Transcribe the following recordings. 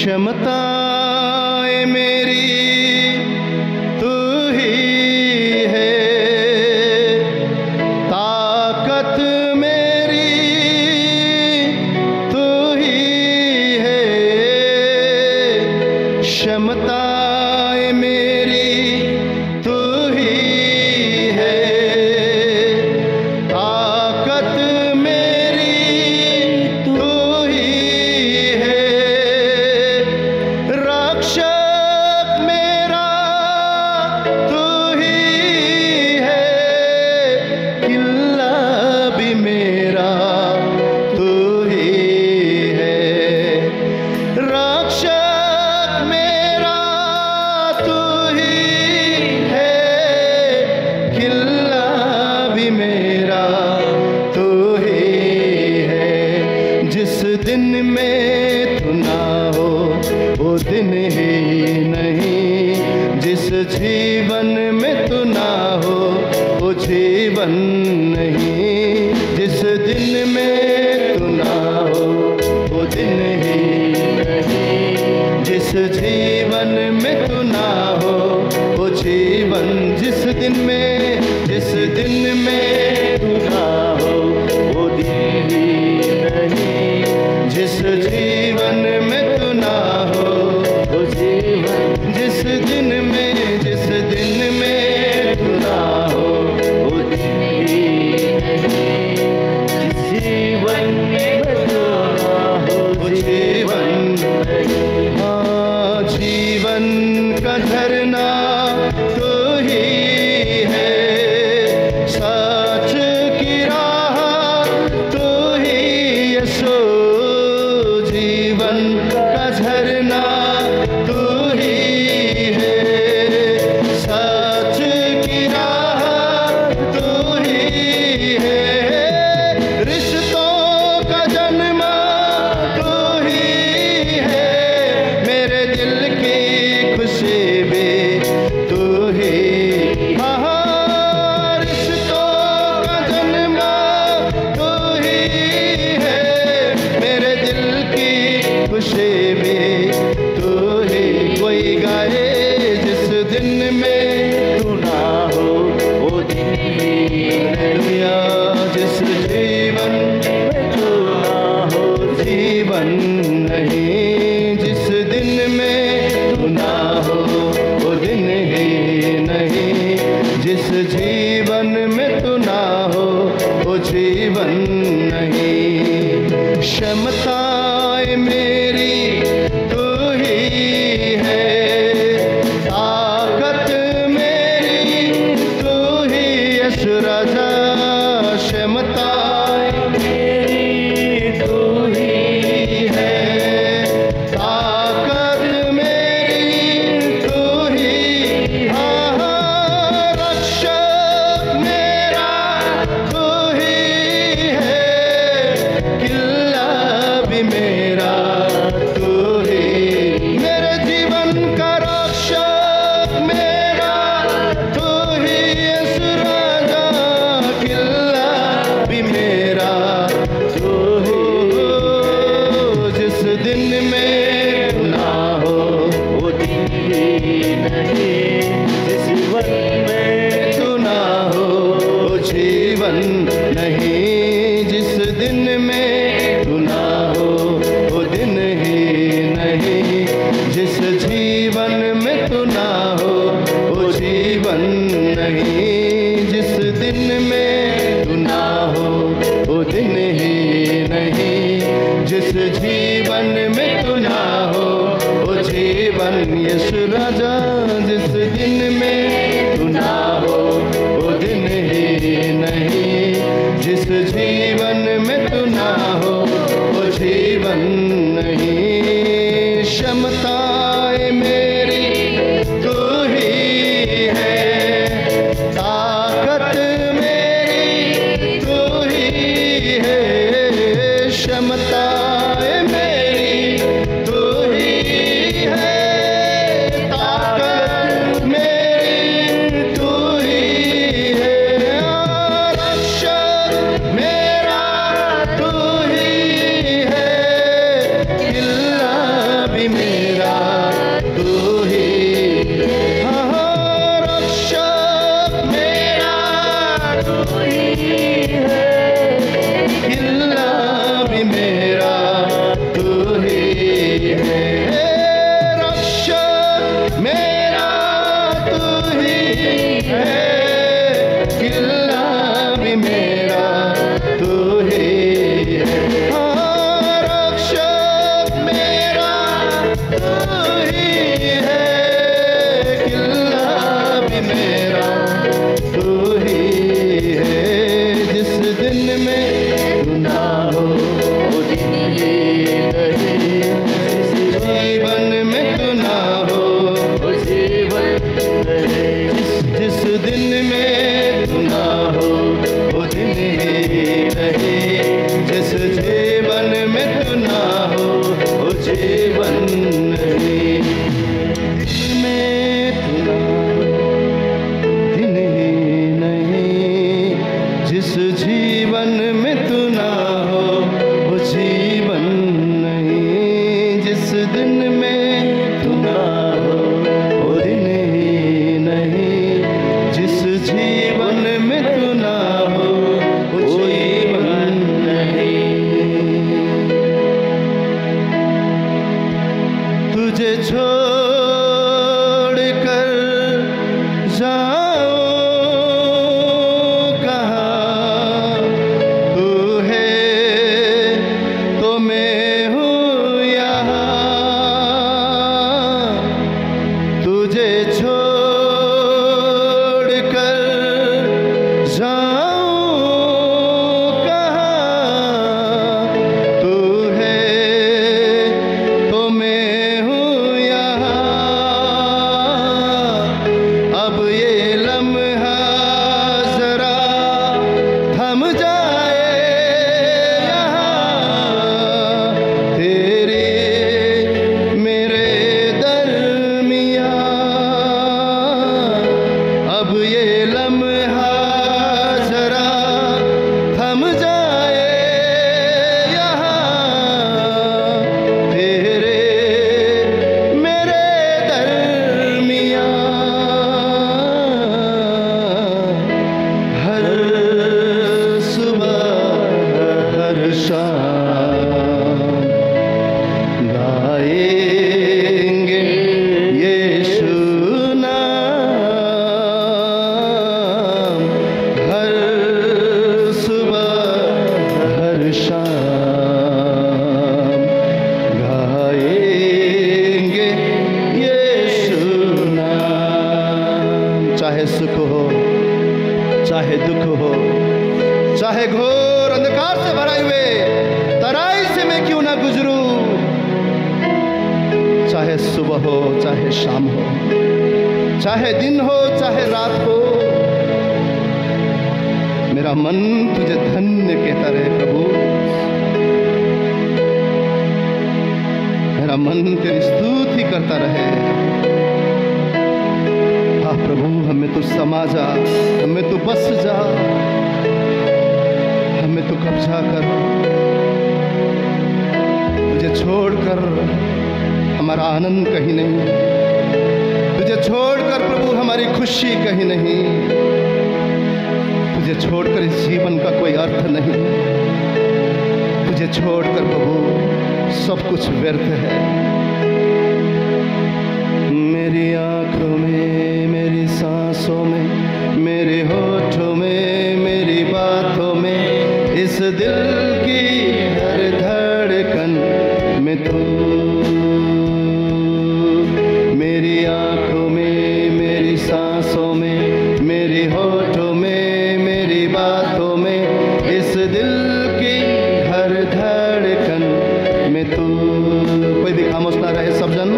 क्षमताए मेरी तू ही है, ताकत मेरी तू ही है, क्षमताए मेरी तू ही है, ताकत मेरी तू ही है, रक्षक मेरा तू ही है, किल्ला भी मेरा तू ही है, रक्षक मेरा तू ही है, किल्ला भी मेरा तू ही है। जिस दिन में तू ना हो वो दिन ही नहीं, जिस जीवन में तू ना हो वो जीवन नहीं, जिस दिन में तू ना हो वो दिन ही नहीं, जिस जीवन में तू ना हो वो जीवन, जिस दिन में तू ना हो वो दिन ही नहीं, जिस जीवन में तू ना हो वो जीवन, जिस दिन में तू ना हो वो दिन ही नहीं, जिस जीवन में तू ना हो वो जीवन नहीं। हाँ, जीवन का झरना तू ही है, सच की राह तू ही यीशु, जीवन का झरना तू ही है, सच की राह तू ही है, रिश्तों का जन्म तू ही है, मेरे दिल की खुशी भी तू ही, हाँ, रिश्तों का जन्म तू ही है, मेरे दिल की खुशी भी तू ही। कोई गाए जिस दिन में तू ना हो वो दिन ही नहीं, जिस जीवन में तू ना हो जीवन नहीं, जिस दिन में तू ना हो वो दिन ही नहीं, जिस जीवन में तू ना हो वो जीवन नहीं। क्षमताए मेरी तू ही है, ताकत मेरी तू ही यीशु राजा, क्षमताए मेरी तू ही है, ताकत मेरी तू ही, हाँ, रक्षक मेरा तू ही है, किल्ला भी मेरा तू ही, मेरे जीवन का रक्षक मेरा तू ही यीशु राजा, किल्ला भी मेरा तू ही, जिस दिन में तू ना हो वो दिन ही नहीं, जिस जीवन में तू ना हो वो जीवन नहीं, जिस दिन में तू ना हो वो दिन ही नहीं, जिस जीवन में तू ना हो वो जीवन नहीं, जिस दिन में तू ना हो वो दिन ही नहीं, जिस जीवन में तू ना हो वो जीवन, यीशु राजा, जिस दिन में तू ना हो वो दिन ही नहीं, मेरा तू ही है। हाँ, रक्षक मेरा तू ही है, किल्ला भी मेरा तू ही है। जिस दिन में तू ना हो वो दिन ही नहीं, जीवन में तू ना हो वो जीवन नहीं। जिस दिन में तू ना हो वो दिन ही नहीं, जिस जीवन में तू ना हो वो जीवन नहीं। दिल में तू ना हो दिन ही नहीं, जिस जीवन में तू ना हो वो जीवन नहीं। जिस दिन में तू ना हो वो दिन ही नहीं, जिस जीवन में तू ना हो वो जीवन नहीं। तुझे छोड़ कर जाओ कहाँ, तू है तो मैं हूँ यहाँ। तुझे छोड़ कर जाऊं कहाँ, तू है तो मैं हूँ यहाँ। अब ये लम्हा जरा थम जाए यहाँ, तेरे मेरे दरमियाँ। अब ये लम्हा जरा थम जाए यहाँ, तेरे मेरे दरमियाँ। हर सुबह हर शाम गाएंगे यीशु नाम। हर सुबह हर शाम गाएंगे यीशु नाम। चाहे सुख हो चाहे दुख हो, चाहे घोर अंधकार से भराए हुए तराई से मैं क्यों ना गुजरूं, चाहे सुबह हो चाहे शाम हो, चाहे दिन हो चाहे रात हो, मेरा मन तुझे धन्य कहता रहे प्रभु। मेरा मन तेरी स्तुति करता रहे। हाँ प्रभु, हमें तू समा जा, हमें तू बस जा, हमें तू कब्जा कर। तुझे छोड़कर हमारा आनंद कहीं नहीं, तुझे छोड़कर प्रभु हमारी खुशी कहीं नहीं, तुझे छोड़कर इस जीवन का कोई अर्थ नहीं। तुझे छोड़कर प्रभु सब कुछ व्यर्थ है। मेरी आंखों में, मेरी सांसों में, मेरे होठों में, मेरी बातों में, इस दिल की हर धड़कन में तू। मेरी आंखों में, मेरी सांसों में, मेरी होठों में, मेरी बातों में, इस दिल की हर धड़कन में तू। कोई भी खामोश ना रहे सब जन।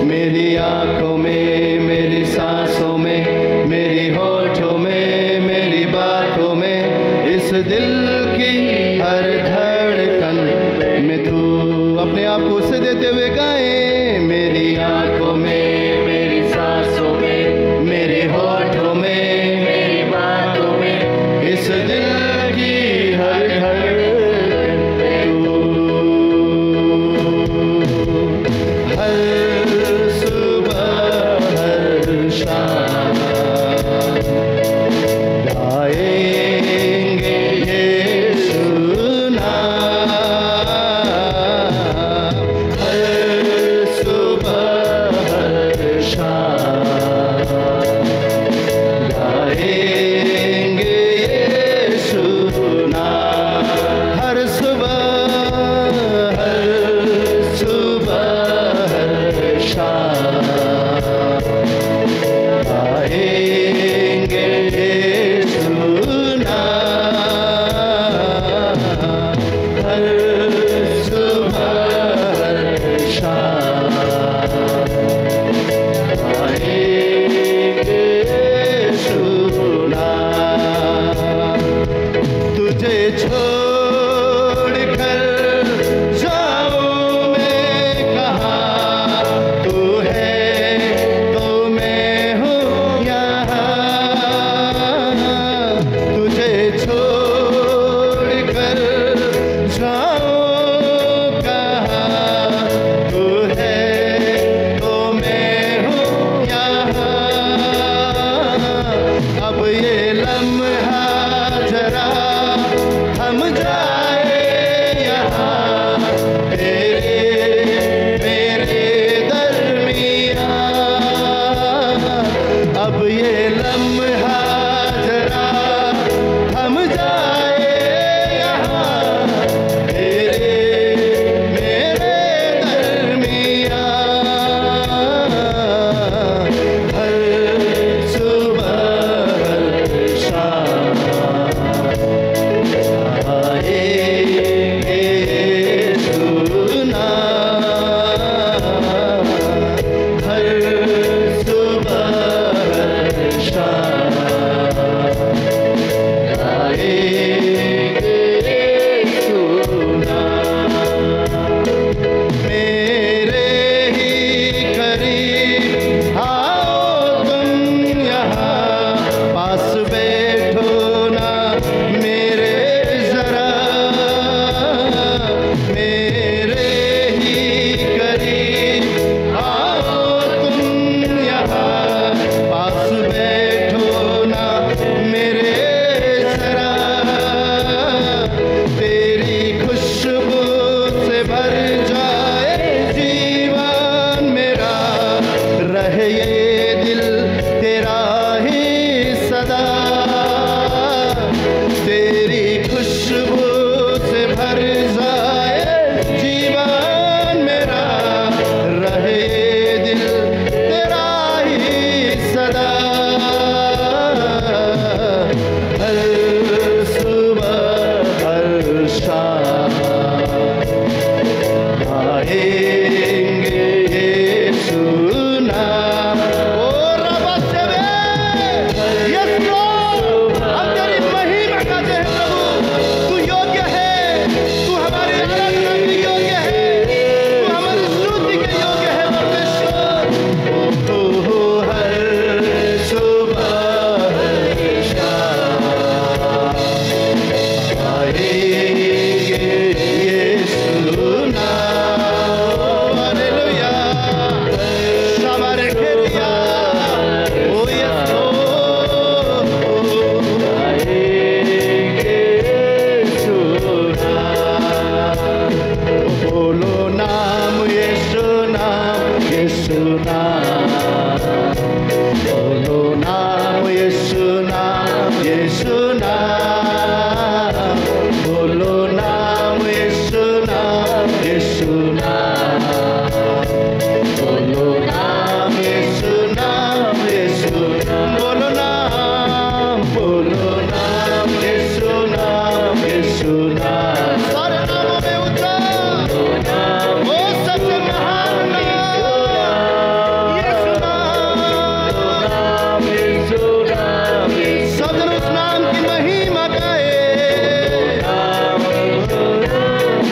मेरी आंखों में, मेरी सांसों में, मेरी होठों में, मेरी बातों में, इस दिल की हर धड़कन में तू। अपने आप को उससे देते हुए गाएं। मेरी आंखों में, मेरी सांसों में, मेरे होठों में, मेरी बातों में, इस दिल की हर धड़कन में तू। हर सुबह हर शाम गाएंगे यीशु नाम। हर यीशु नाम, बोलो नाम यीशु नाम, यीशु नाम, बोलो नाम यीशु नाम, यीशु नाम, बोलो नाम, बोलो नाम यीशु नाम, यीशु नाम, सारे नामों में ऊंचा वो सबसे महान नाम यीशु नाम, यीशु नाम, सब जन उस नाम की महिमा गाए,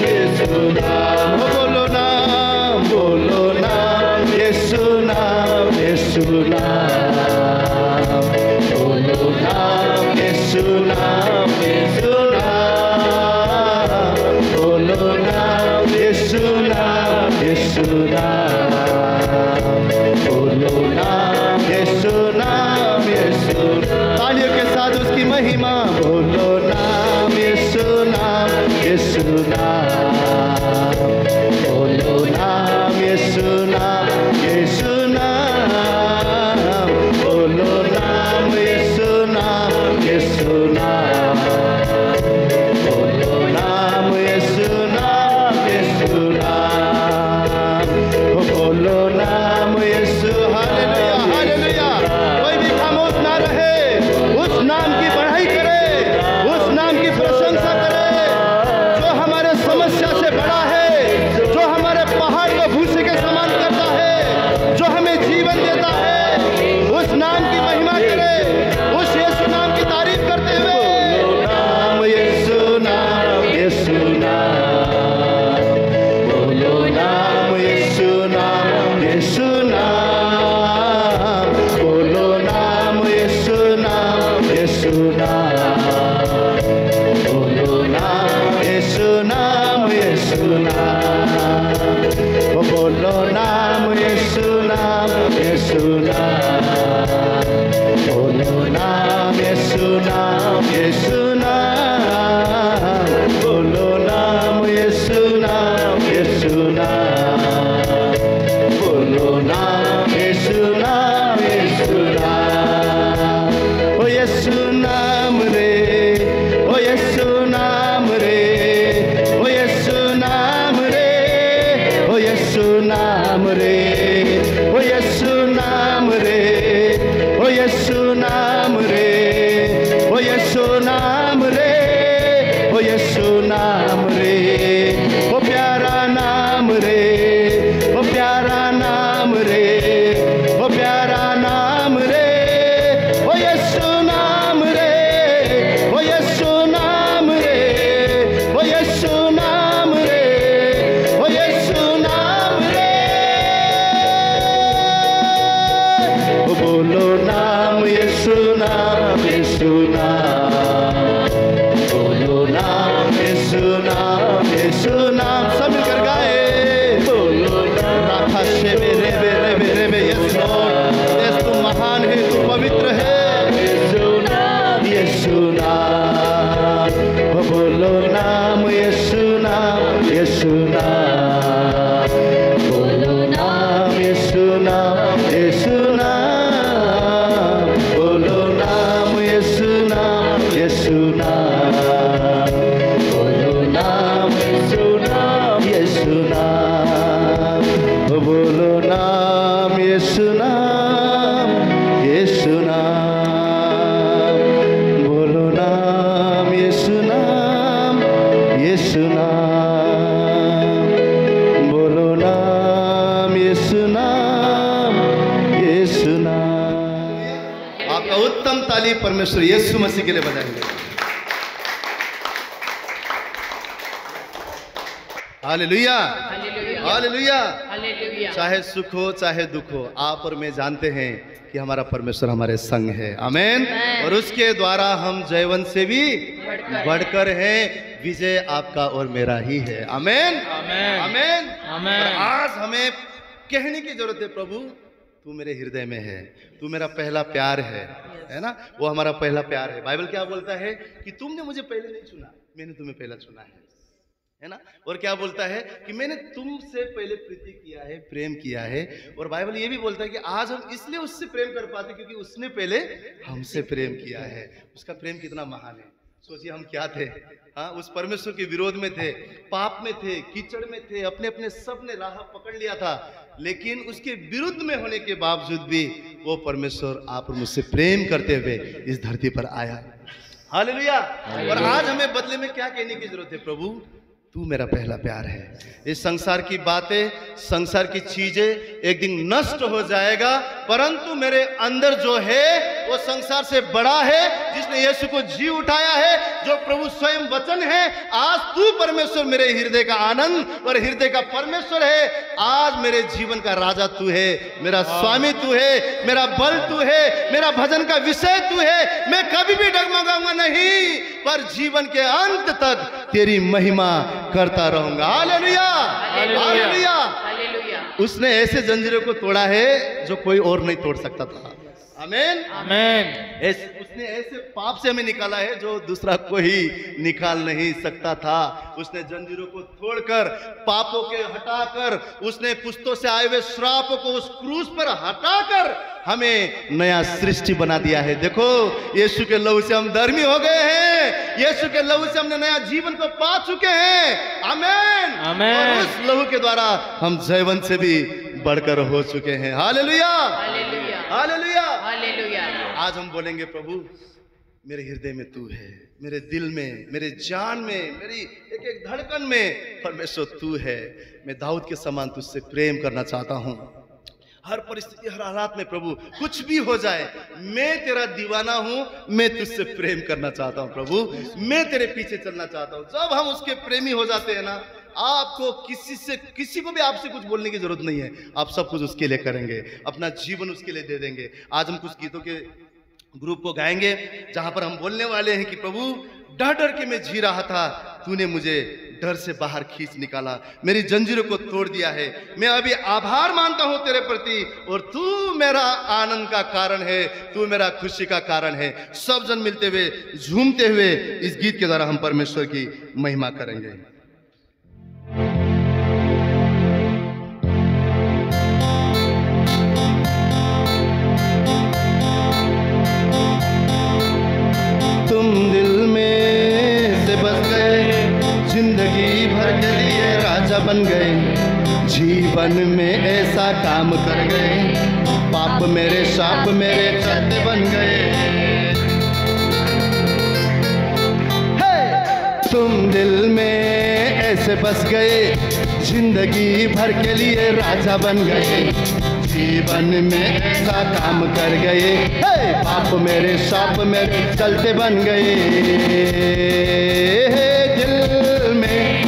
यीशु नाम, बोलो नाम, बोलो नाम यीशु नाम, यीशु नाम, बोलो नाम यीशु नाम, यीशु नाम, बोलो नाम यीशु नाम, यीशु नाम, बोलो नाम यीशु नाम, यीशु नाम, तालियों के साथ उसकी महिमा, बोलो नाम यीशु नाम, यीशु नाम, बोलो नाम यीशु नाम, यीशु नाम, बोलो नाम यीशु नाम, यीशु नाम, बोलो नाम यीशु नाम, यीशु नाम, बोलो नाम यीशु, हालेलुया हालेलुया। कोई भी खामोश ना रहे, उस नाम की बढ़ाई करे, उस नाम की प्रशंसा करे, जो हमारे समस्या से बड़ा है, जो हमारे पहाड़ को भूसे के समान करता है, जो हमें जीवन देता है, उस नाम की महिमा करे, उस यीशु नाम की तारीफ करते हुए, नाम यीशु नाम, यीशु नाम, बोलो नाम यीशु नाम, यीशु नाम, बोलो नाम यीशु नाम, यीशु नाम, बोलो नाम यीशु नाम, यीशु नाम, बोलो नाम यीशु नाम, यीशु नाम, बोलो नाम यीशु नाम, यीशु नाम, बोलो नाम यीशु नाम, यीशु नाम, बोलो नाम यीशु नाम, यीशु नाम, ओ यीशु नाम रे, ओ यीशु नाम रे, ओ यीशु नाम रे, ओ यीशु नाम रे, ओ यीशु नाम रे, ओ यीशु नाम रे, ओ यीशु नाम रे, ओ यीशु नाम रे, ओ प्यारा नाम रे, ओ प्यारा नाम रे, ओ प्यारा नाम रे, ओ यीशु नाम रे, ओ यीशु नाम रे, ओ यीशु नाम रे, ओ यीशु नाम रे, ओ बोलो नाम यीशु नाम, यीशु नाम, बोलो नाम यीशु नाम, यीशु नाम, सब मिलकर गाए, बोलो नाम शेबे रेबे रेबे रेबे, यस लॉर्ड, यस तू महान है, तू पवित्र है, यीशु नाम, यीशु नाम, बोलो नाम यीशु नाम, यीशु नाम, बोलो नाम यीशु नाम, यीशु नाम, बोलो नाम यीशु नाम, यीशु नाम, बोलो नाम यीशु नाम, यीशु नाम, बोलो नाम यीशु नाम, यीशु नाम, बोलो नाम यीशु नाम, यीशु नाम, बोलो नाम यीशु नाम, यीशु नाम। आपका उत्तम ताली परमेश्वर यीशु मसीह के लिए बजाएंगे। Hallelujah hallelujah. चाहे सुख हो चाहे दुख हो, आप और मैं जानते हैं कि हमारा परमेश्वर हमारे संग है। आमेन। और उसके द्वारा हम जयवंत से भी बढ़कर हैं। विजय आपका और मेरा ही है। आमेन आमेन आमेन। आज हमें कहने की जरूरत है, प्रभु तू मेरे हृदय में है, तू मेरा पहला प्यार है ना। वो हमारा पहला प्यार है। बाइबल क्या बोलता है कि तुमने मुझे पहले नहीं चुना, मैंने तुम्हें पहला चुना है है ना। और क्या बोलता है कि मैंने तुमसे पहले प्रीति किया है, प्रेम किया है। और बाइबल ये भी बोलता है कि आज हम इसलिए उससे प्रेम कर पाते क्योंकि उसने पहले हमसे प्रेम किया है। उसका प्रेम कितना महान है। सोचिए हम क्या थे, हाँ, उस परमेश्वर के विरोध में थे, पाप में थे, कीचड़ में थे, अपने अपने सब ने राह पकड़ लिया था, लेकिन उसके विरुद्ध में होने के बावजूद भी वो परमेश्वर आप और मुझसे प्रेम करते हुए इस धरती पर आया। हालेलुया। और आज हमें बदले में क्या कहने की जरूरत है? प्रभु तू मेरा पहला प्यार है। इस संसार की बातें, संसार की चीजें एक दिन नष्ट हो जाएगा, परंतु मेरे अंदर जो है वो संसार से बड़ा है, जिसने यीशु को जी उठाया है, जो प्रभु स्वयं वचन है। आज तू परमेश्वर मेरे हृदय का आनंद और हृदय का परमेश्वर है। आज मेरे जीवन का राजा तू है, मेरा स्वामी तू है, मेरा बल तू है, मेरा भजन का विषय तू है। मैं कभी भी डगमगाऊंगा नहीं, पर जीवन के अंत तक तेरी महिमा करता रहूंगा। Hallelujah, hallelujah. उसने ऐसे जंजीरों को तोड़ा है जो कोई और नहीं तोड़ सकता था। आमीन, आमीन। उसने ऐसे पाप से हमें निकाला है जो दूसरा कोई निकाल नहीं सकता था। उसने जंजीरों को तोड़कर, पापों के हटाकर, उसने पुस्तों से आए हुए श्रापों को उस क्रूस पर हटाकर हमें नया सृष्टि बना दिया है। देखो, यीशु के लहू से हम धर्मी हो गए हैं। यीशु के लहू से हमने नया जीवन को पा चुके हैं। आमीन, आमीन। और उस लहू के द्वारा हम जयवंत से भी बढ़कर हो चुके हैं। Hallelujah, hallelujah, hallelujah, hallelujah. आज हम बोलेंगे, प्रभु मेरे हृदय में तू है, मेरे दिल में, मेरे जान में, मेरी एक एक धड़कन में परमेश्वर तू है। मैं दाऊद के समान तुझसे प्रेम करना चाहता हूँ। हर परिस्थिति, हर हालात में प्रभु, कुछ भी हो जाए, मैं तेरा दीवाना हूं। मैं तुझसे प्रेम करना चाहता हूं प्रभु, मैं तेरे पीछे चलना चाहता हूं। जब हम उसके प्रेमी हो जाते हैं ना, आपको किसी को भी आपसे कुछ बोलने की जरूरत नहीं है। आप सब कुछ उसके लिए करेंगे, अपना जीवन उसके लिए दे देंगे। आज हम कुछ गीतों के ग्रुप को गाएंगे जहां पर हम बोलने वाले हैं कि प्रभु डर डर के मैं जी रहा था, तूने मुझे डर से बाहर खींच निकाला, मेरी जंजीरों को तोड़ दिया है। मैं अभी आभार मानता हूं तेरे प्रति, और तू मेरा आनंद का कारण है, तू मेरा खुशी का कारण है। सब जन मिलते हुए, झूमते हुए इस गीत के द्वारा हम परमेश्वर की महिमा करेंगे। तुम दिल में से बस गए, जिंदगी भर के लिए राजा बन गए, जीवन में ऐसा काम कर गए, पाप मेरे शाप मेरे चलते बन गए। तुम दिल में ऐसे बस गए, जिंदगी भर के लिए राजा बन गए, जीवन में ऐसा काम कर गए, पाप मेरे शाप मेरे चलते बन गए। दिल में,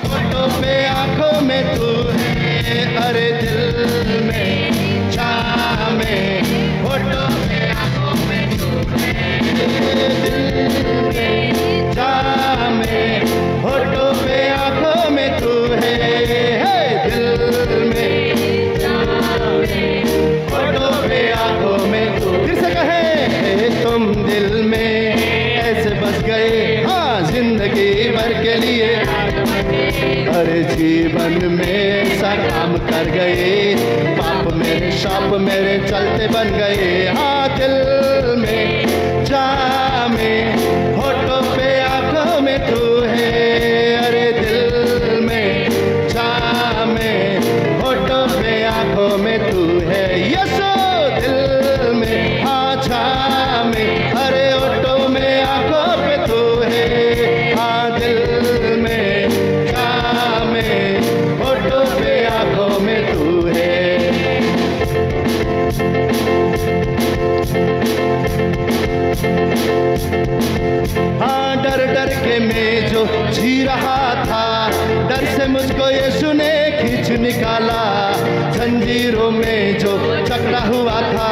होठों पे आंखों में तू है, अरे दिल में, छां में, होठों पे आंखों में तू है, दिल में, छां में, होठों पे आंखों में तू है, दिल में, होठों पे आंखों में तू। फिर से कहे, तुम दिल में ऐसे बस गए, हाँ, जिंदगी भर के लिए, अरे जीवन में ऐसा काम कर गए, पाप मेरे शाप मेरे चलते बन गए। हाँ, दिल में, जान में, होठों पे आंखों में तू है, अरे दिल में, जान में, होठों पे आंखों में तू है। यीशु दिल में, हाँ, जान में, अरे होठों में आंखों पे तू है, हाँ, दिल में, जान में, होठों पे आंखों में तू है। हाँ, डर डर के मैं जो जी रहा था, डर से मुझको यीशु ने खींच निकाला, जंजीरों में जो जकड़ा हुआ था,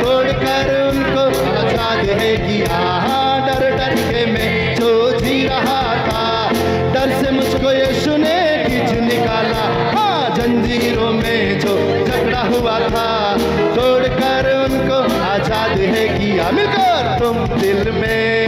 तोड़कर उनको आजाद है किया। हाँ, डर डर के मैं जो जी रहा था, डर से मुझको यीशु ने खींच निकाला। हाँ, जंजीरों में जो जकड़ा हुआ था, तोड़कर उनको आजाद है किया। मिलकर तुम दिल में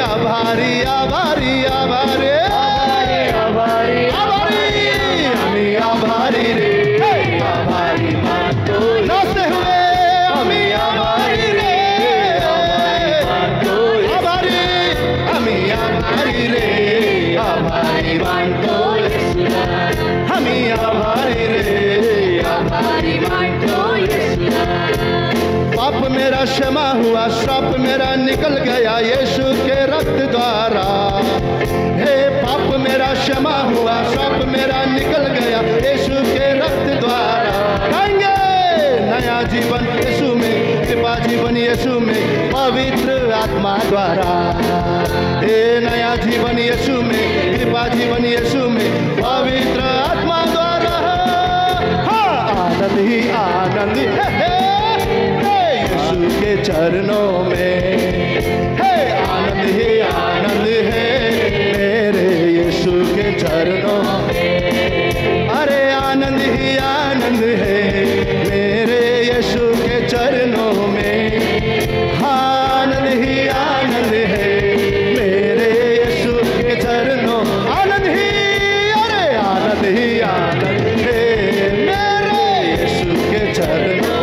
आभारी आभारी आभारी आभारी आभारी हमी आभारी रे आभारी मातो नाचते हुए हमी आभारी रे आभारी हमी आभारी रे आभारी मातो हमी आभारी रे आभारी मातो पाप मेरा क्षमा हुआ, श्राप मेरा निकल गया यीशु के रक्त द्वारा। हे पाप मेरा क्षमा हुआ, श्राप मेरा निकल गया यीशु के रक्त द्वारा। गाएंगे नया जीवन यीशु में, कृपा जीवन यीशु में, पवित्र आत्मा द्वारा। हे नया जीवन यीशु में, कृपा जीवन यीशु में, पवित्र आत्मा द्वारा। हाँ आनंद ही आनंद यीशु के चरणों में, है आनंद ही आनंद है मेरे यीशु के चरणों में। अरे आनंद ही आनंद है मेरे यीशु के चरणों में। आनंद ही आनंद है मेरे यीशु के चरणों। आनंद ही अरे आनंद ही आनंद है मेरे यीशु के चरणों।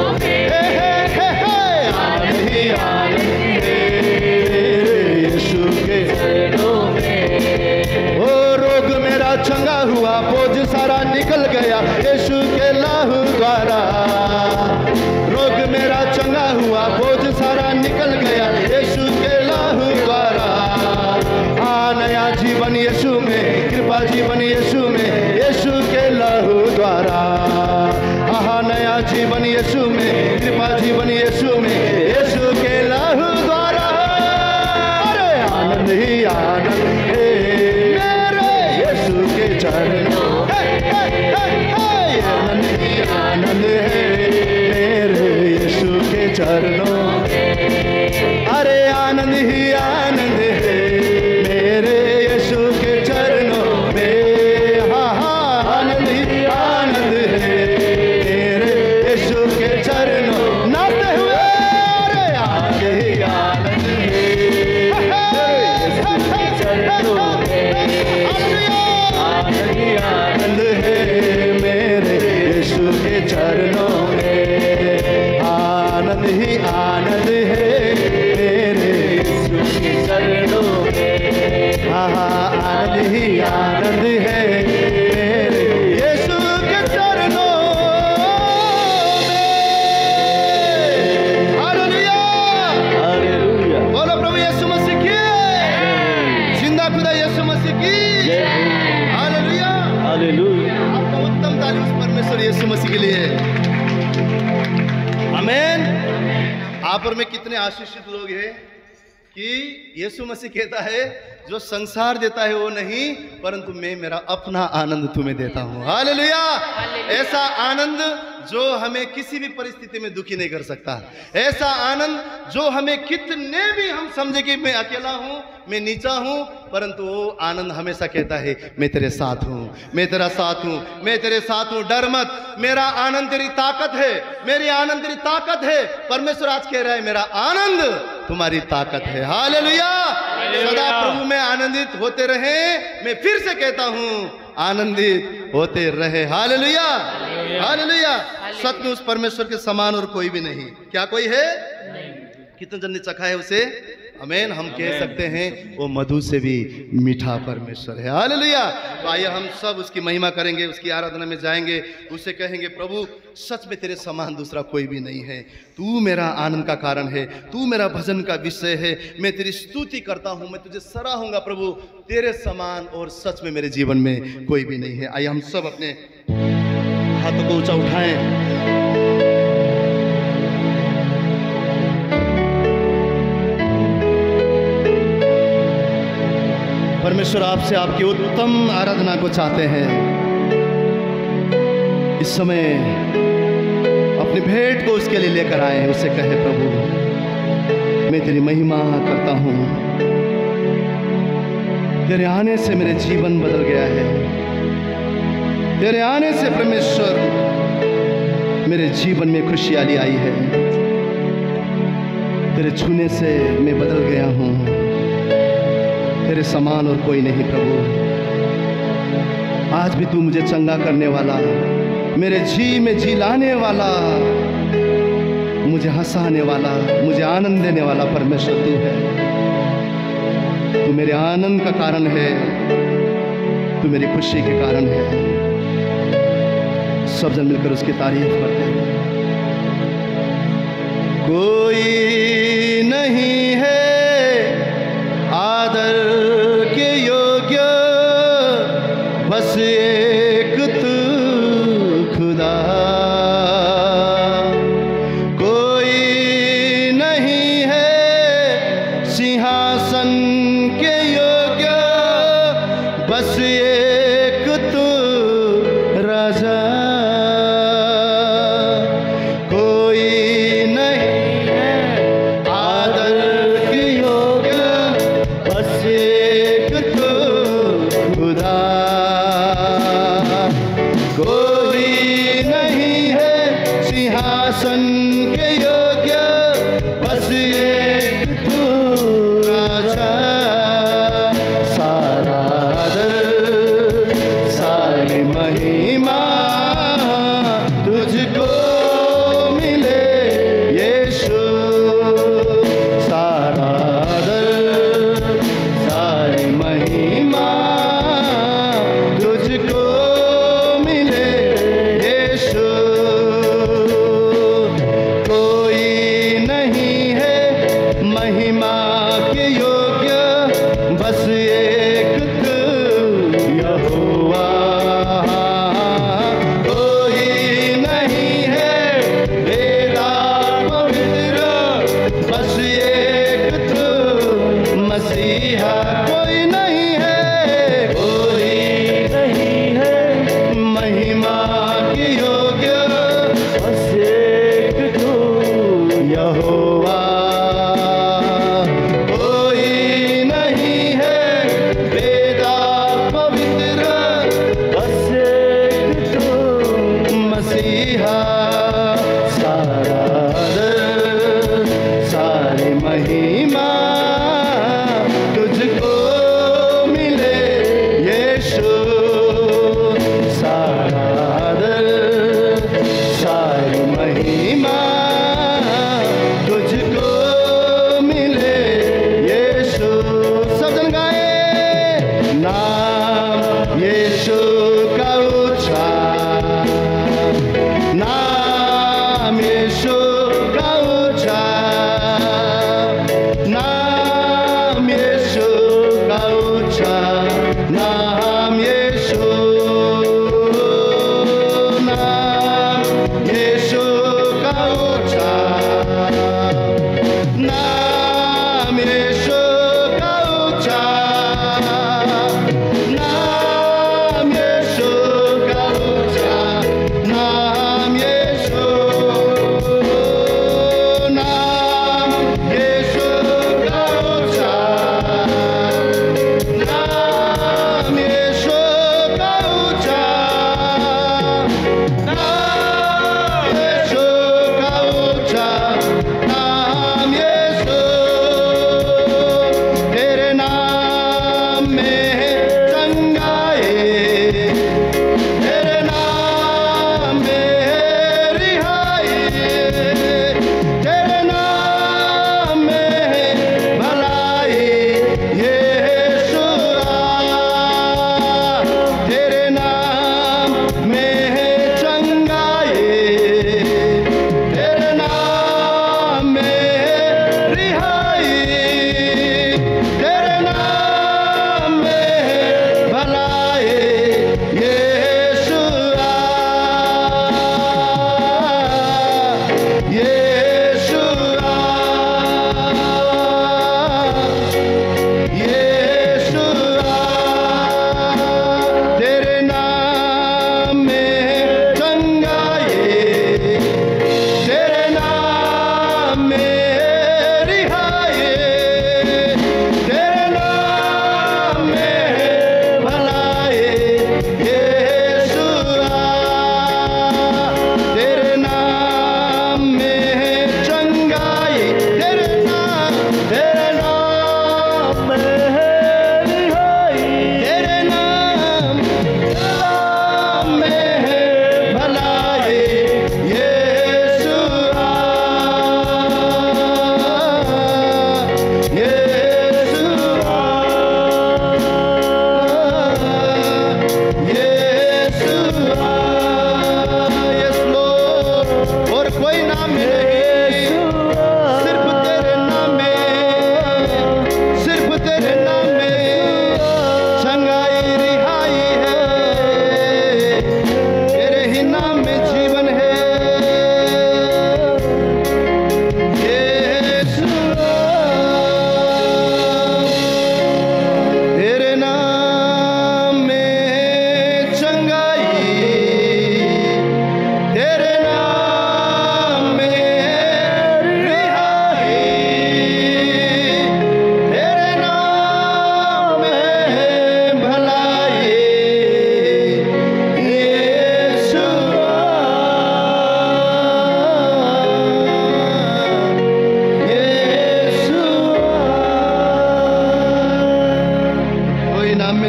चंगा हुआ, बोझ सारा निकल गया यीशु के लहू द्वारा। रोग मेरा चंगा हुआ, बोझ सारा निकल गया यीशु के लहू द्वारा। हाँ नया जीवन यीशु में, कृपा जीवन यीशु में, यीशु के लहू द्वारा। हाँ नया जीवन यीशु में, कृपा जीवन यीशु में, यीशु के लहू द्वारा। अरे आनंद ही आनंद है के चरणों। आनंद ही आनंद है मेरे यीशु के चरणों। अरे आनंद ही आनंद है मेरे यीशु के चरणों में। हाँ हाँ आनंद ही आनंद है मेरे यीशु के चरणों। नाचते हुए अरे आनंद ही आनंद है यीशु के चरणों में। आनंद है मेरे यीशु के चरणों में। आनंद ही आनंद है मेरे यीशु के चरणों में। आनंद ही आनंद है मेरे यीशु के चरणों में। Hallelujah hallelujah. बोलो प्रभु यीशु मसीह की जिंदा खुदा यीशु मसीह की। आपका उत्तम ताली उस परमेश्वर यीशु मसीह के लिए। आमीन। आप और में कितने आशीषित लोग हैं कि यीशु मसीह कहता है जो संसार देता है वो नहीं, परंतु मैं मेरा अपना आनंद तुम्हें देता हूँ। हालेलुया। ऐसा आनंद जो हमें किसी भी परिस्थिति में दुखी नहीं कर सकता। ऐसा आनंद जो हमें कितने भी हम समझे कि मैं अकेला हूँ, मैं नीचा हूँ, परंतु वो आनंद हमेशा कहता है मैं तेरे साथ हूँ, मैं तेरा साथ हूँ, मैं तेरे साथ हूँ, डर मत, मेरा आनंद तेरी ताकत है, मेरी आनंद तेरी ताकत है। परमेश्वर आज कह रहा है मेरा आनंद तुम्हारी ताकत है। हालेलुया। सदा प्रभु में आनंदित होते रहे। मैं फिर से कहता हूँ आनंदित होते रहे। Hallelujah hallelujah. सच में उस परमेश्वर के समान और कोई भी नहीं। क्या कोई है? कितने जन ने चखा है उसे? आमीन। हम कह सकते हैं वो मधु से भी मीठा परमेश्वर है। हालेलुया। तो आइए हम सब उसकी महिमा करेंगे, उसकी आराधना में जाएंगे, उससे कहेंगे प्रभु सच में तेरे समान दूसरा कोई भी नहीं है। तू मेरा आनंद का कारण है, तू मेरा भजन का विषय है। मैं तेरी स्तुति करता हूँ, मैं तुझे सराहूंगा प्रभु। तेरे समान और सच में मेरे जीवन में कोई भी नहीं है। आइए हम सब अपने हाथों को ऊंचा उठाएं। परमेश्वर आपसे आपकी उत्तम आराधना को चाहते हैं। इस समय अपनी भेंट को उसके लिए लेकर आए, उससे कहे प्रभु मैं तेरी महिमा करता हूँ। तेरे आने से मेरे जीवन बदल गया है। तेरे आने से परमेश्वर मेरे जीवन में खुशहाली आई है। तेरे छूने से मैं बदल गया हूँ। तेरे समान और कोई नहीं प्रभु। आज भी तू मुझे चंगा करने वाला, मेरे जी में जी लाने वाला, मुझे हंसाने वाला, मुझे आनंद देने वाला परमेश्वर तू है। तू मेरे आनंद का कारण है, तू मेरी खुशी के कारण है। सब जन मिलकर उसकी तारीफ करते हैं। कोई नहीं है आदर के योग्य, बस एक तू खुदा। कोई नहीं है सिंहासन के योग्य, बस एक तू राजा। कोई नहीं है आदर के योग्य, बस एक तू खुदा। कोई नहीं है सिंहासन के योग्य, बस एक तू राजा। सारा आदर सारी महिमा तुझको मिले यीशु। सारा आदर सारी महिमा तुझको मिले यीशु। कोई नहीं है महिमा के योग्य, बस एक तू यहोवा। कोई नहीं है वेदा पवित्र, बस एक तू मसीहा। कोई नहीं है, कोई नहीं है महिमा के योग्य, बस एक तू यहोवा। कोई नहीं है वेदा पवित्र, बस एक तू मसीहा। सारा आदर सारी महिमा तुझको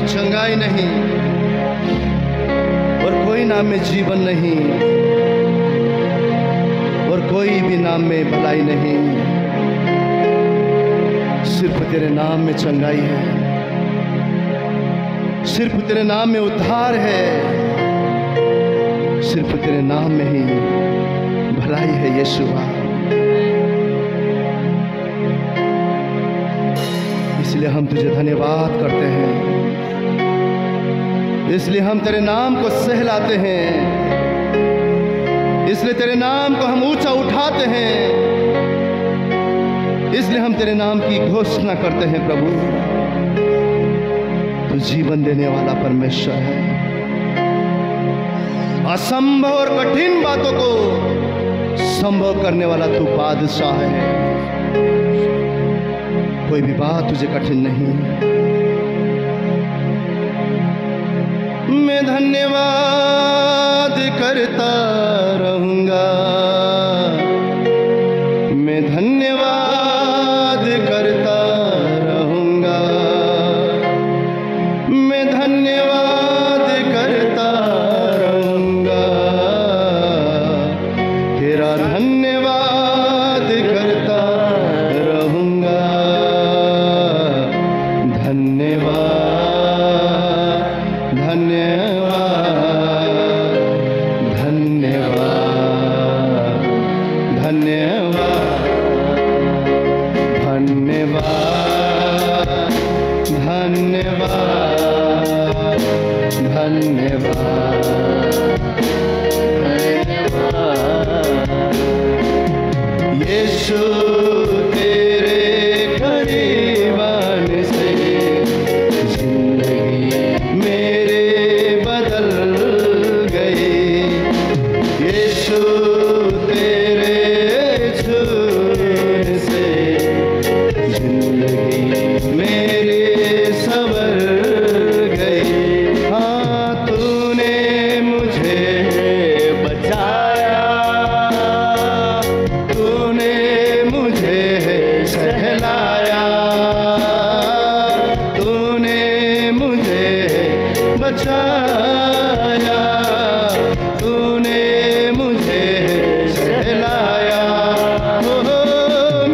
चंगाई नहीं और कोई नाम में जीवन नहीं और कोई भी नाम में भलाई नहीं। सिर्फ तेरे नाम में चंगाई है, सिर्फ तेरे नाम में उद्धार है, सिर्फ तेरे नाम में ही भलाई है यीशुआ। इसलिए हम तुझे धन्यवाद करते हैं, इसलिए हम तेरे नाम को सहलाते हैं, इसलिए तेरे नाम को हम ऊंचा उठाते हैं, इसलिए हम तेरे नाम की घोषणा करते हैं। प्रभु तू जीवन देने वाला परमेश्वर है, असंभव और कठिन बातों को संभव करने वाला तू बादशाह है। कोई भी बात तुझे कठिन नहीं। मैं धन्यवाद करता रहूंगा, मैं धन्यवाद करता रहूंगा, मैं धन्यवाद करता रहूंगा, तेरा धन्यवाद करता रहूंगा। धन्यवाद यीशु तेरे करीब आने से जिंदगी मेरे बदल गई। यीशु तेरे छूने से जिंदगी मेरी संवर गई। हाँ तूने मुझे बचाया, तूने मुझे सहलाया, तूने मुझे बचाया, तूने मुझे सहलाया। ओ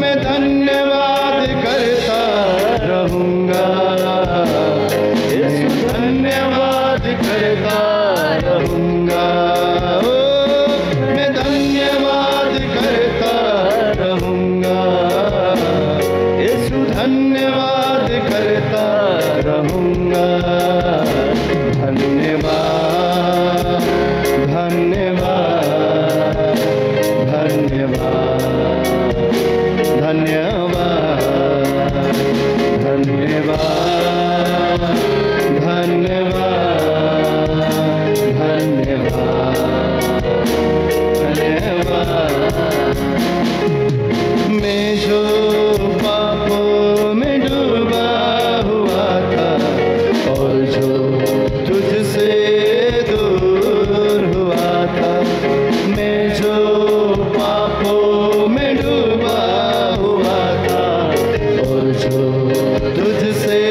मैं धन्यवाद करता रहूंगा, यीशु धन्यवाद करता रहूंगा। ओ मैं धन्यवाद करता रहूंगा, यीशु धन्यवाद करता रहूंगा। धन्यवाद धन्यवाद धन्यवाद धन्यवाद धन्यवाद धन्यवाद धन्यवाद। मैं जो पापों में डूबा हुआ था और जो तुझसे दूर हुआ था, मैं जो पापों में डूबा हुआ था और जो तुझसे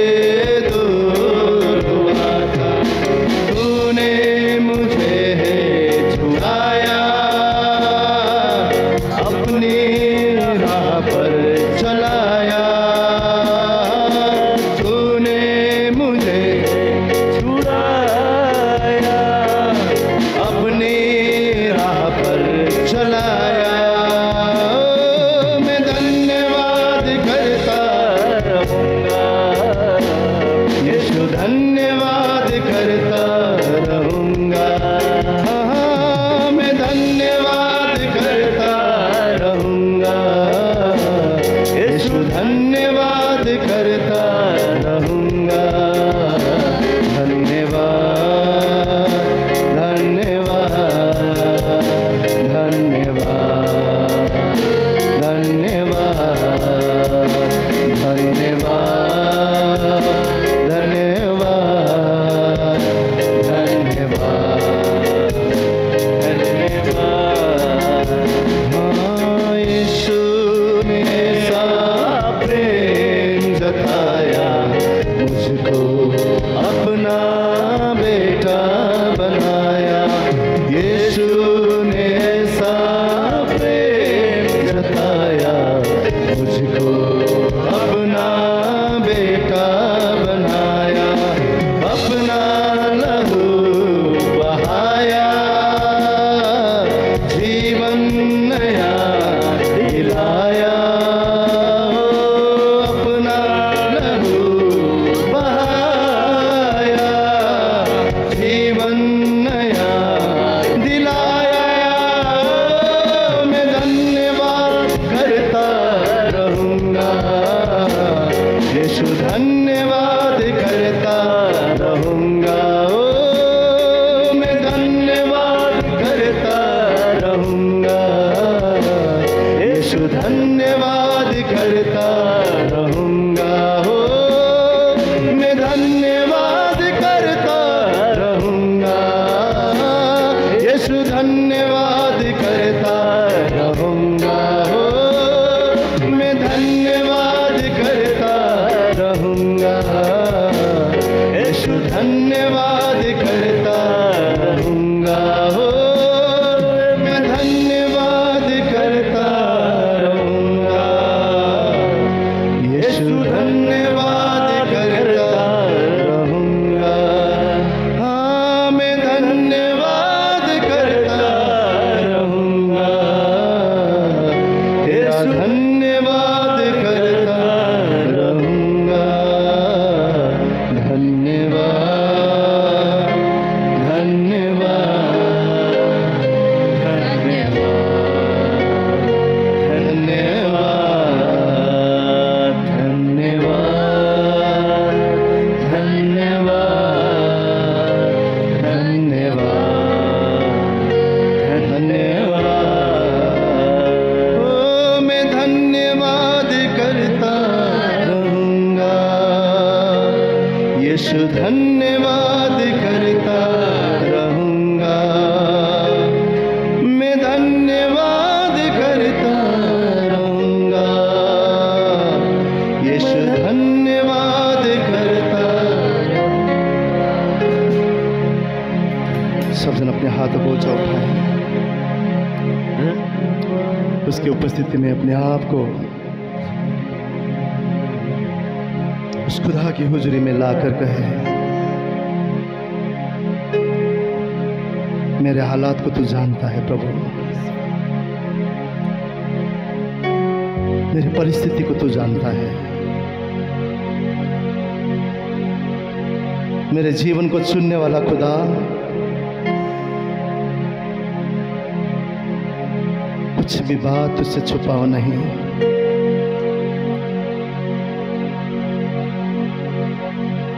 धन्यवाद करता रहूँगा। ओ मैं धन्यवाद करता रहूँगा। यीशु धन्यवाद करता रहूँगा। हो मैं धन्यवाद करता रहूँगा। यीशु धन्यवाद करता रहूँगा। हो मैं धन्यवाद करता रहूँगा। यीशु धन्यवाद करता रहूँगा। हो मैं धन्यवाद करता रहूँगा। यीशु धन्यवाद करता रहूँगा। हाँ मैं धन्यवाद करता रहूँगा। तेरा धन्यवाद करता रहूँगा। धन्यवाद यीशु धन्यवाद करता रहूँगा। मैं धन्यवाद करता रहूँगा। यीशु धन्यवाद करता रहूँगा। सब जन अपने हाथों को ऊंचा उठाएं। उसकी उपस्थिति में अपने आप को उस खुदा की हुजूरी में लाकर कहे, मेरे हालात को तू जानता है प्रभु, मेरी परिस्थिति को तू जानता है, मेरे जीवन को चुनने वाला खुदा, कुछ भी बात तुझसे छुपाओ नहीं।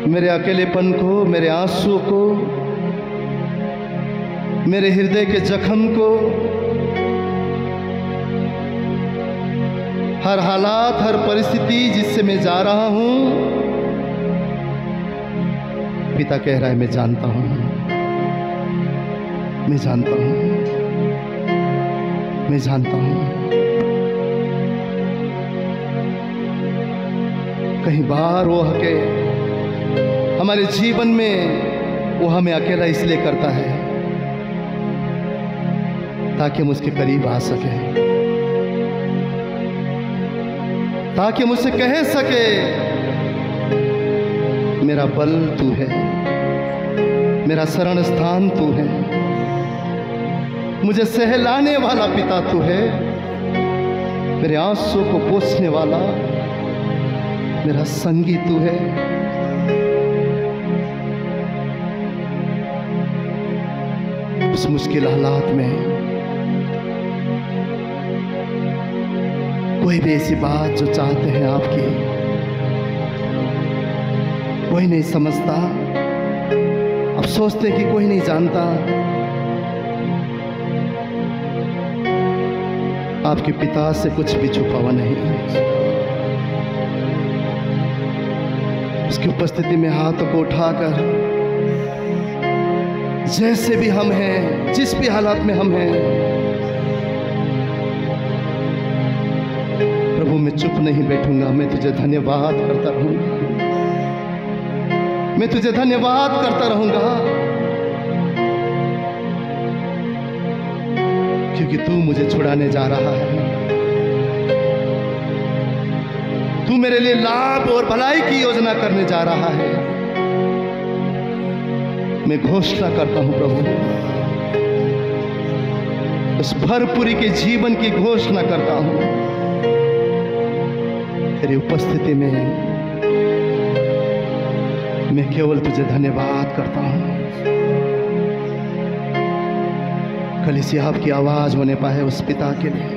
मेरे अकेलेपन को, मेरे आंसू को, मेरे हृदय के जख्म को, हर हालात, हर परिस्थिति जिससे मैं जा रहा हूं, पिता कह रहा है मैं जानता हूं, मैं जानता हूं, मैं जानता हूं। कहीं बार वो हके हमारे जीवन में वो हमें अकेला इसलिए करता है ताकि हम उसके करीब आ सके, ताकि हम उससे कह सके मेरा बल तू है, मेरा शरण स्थान तू है, मुझे सहलाने वाला पिता तू है, मेरे आंसू को पोंछने वाला मेरा संगी तू है। उस मुश्किल हालात में कोई भी ऐसी बात जो चाहते हैं आपकी, कोई नहीं समझता, आप सोचते कि कोई नहीं जानता, आपके पिता से कुछ भी छुपा हुआ नहीं। उसकी उपस्थिति में हाथों को उठाकर जैसे भी हम हैं, जिस भी हालात में हम हैं, प्रभु मैं चुप नहीं बैठूंगा, मैं तुझे धन्यवाद करता रहूंगा, मैं तुझे धन्यवाद करता रहूंगा, क्योंकि तू मुझे छुड़ाने जा रहा है, तू मेरे लिए लाभ और भलाई की योजना करने जा रहा है। मैं घोषणा करता हूं प्रभु, उस भरपूरी के जीवन की घोषणा करता हूं। तेरी उपस्थिति में मैं केवल तुझे धन्यवाद करता हूं। कलीसिया आपकी आवाज होने पाए उस पिता के लिए,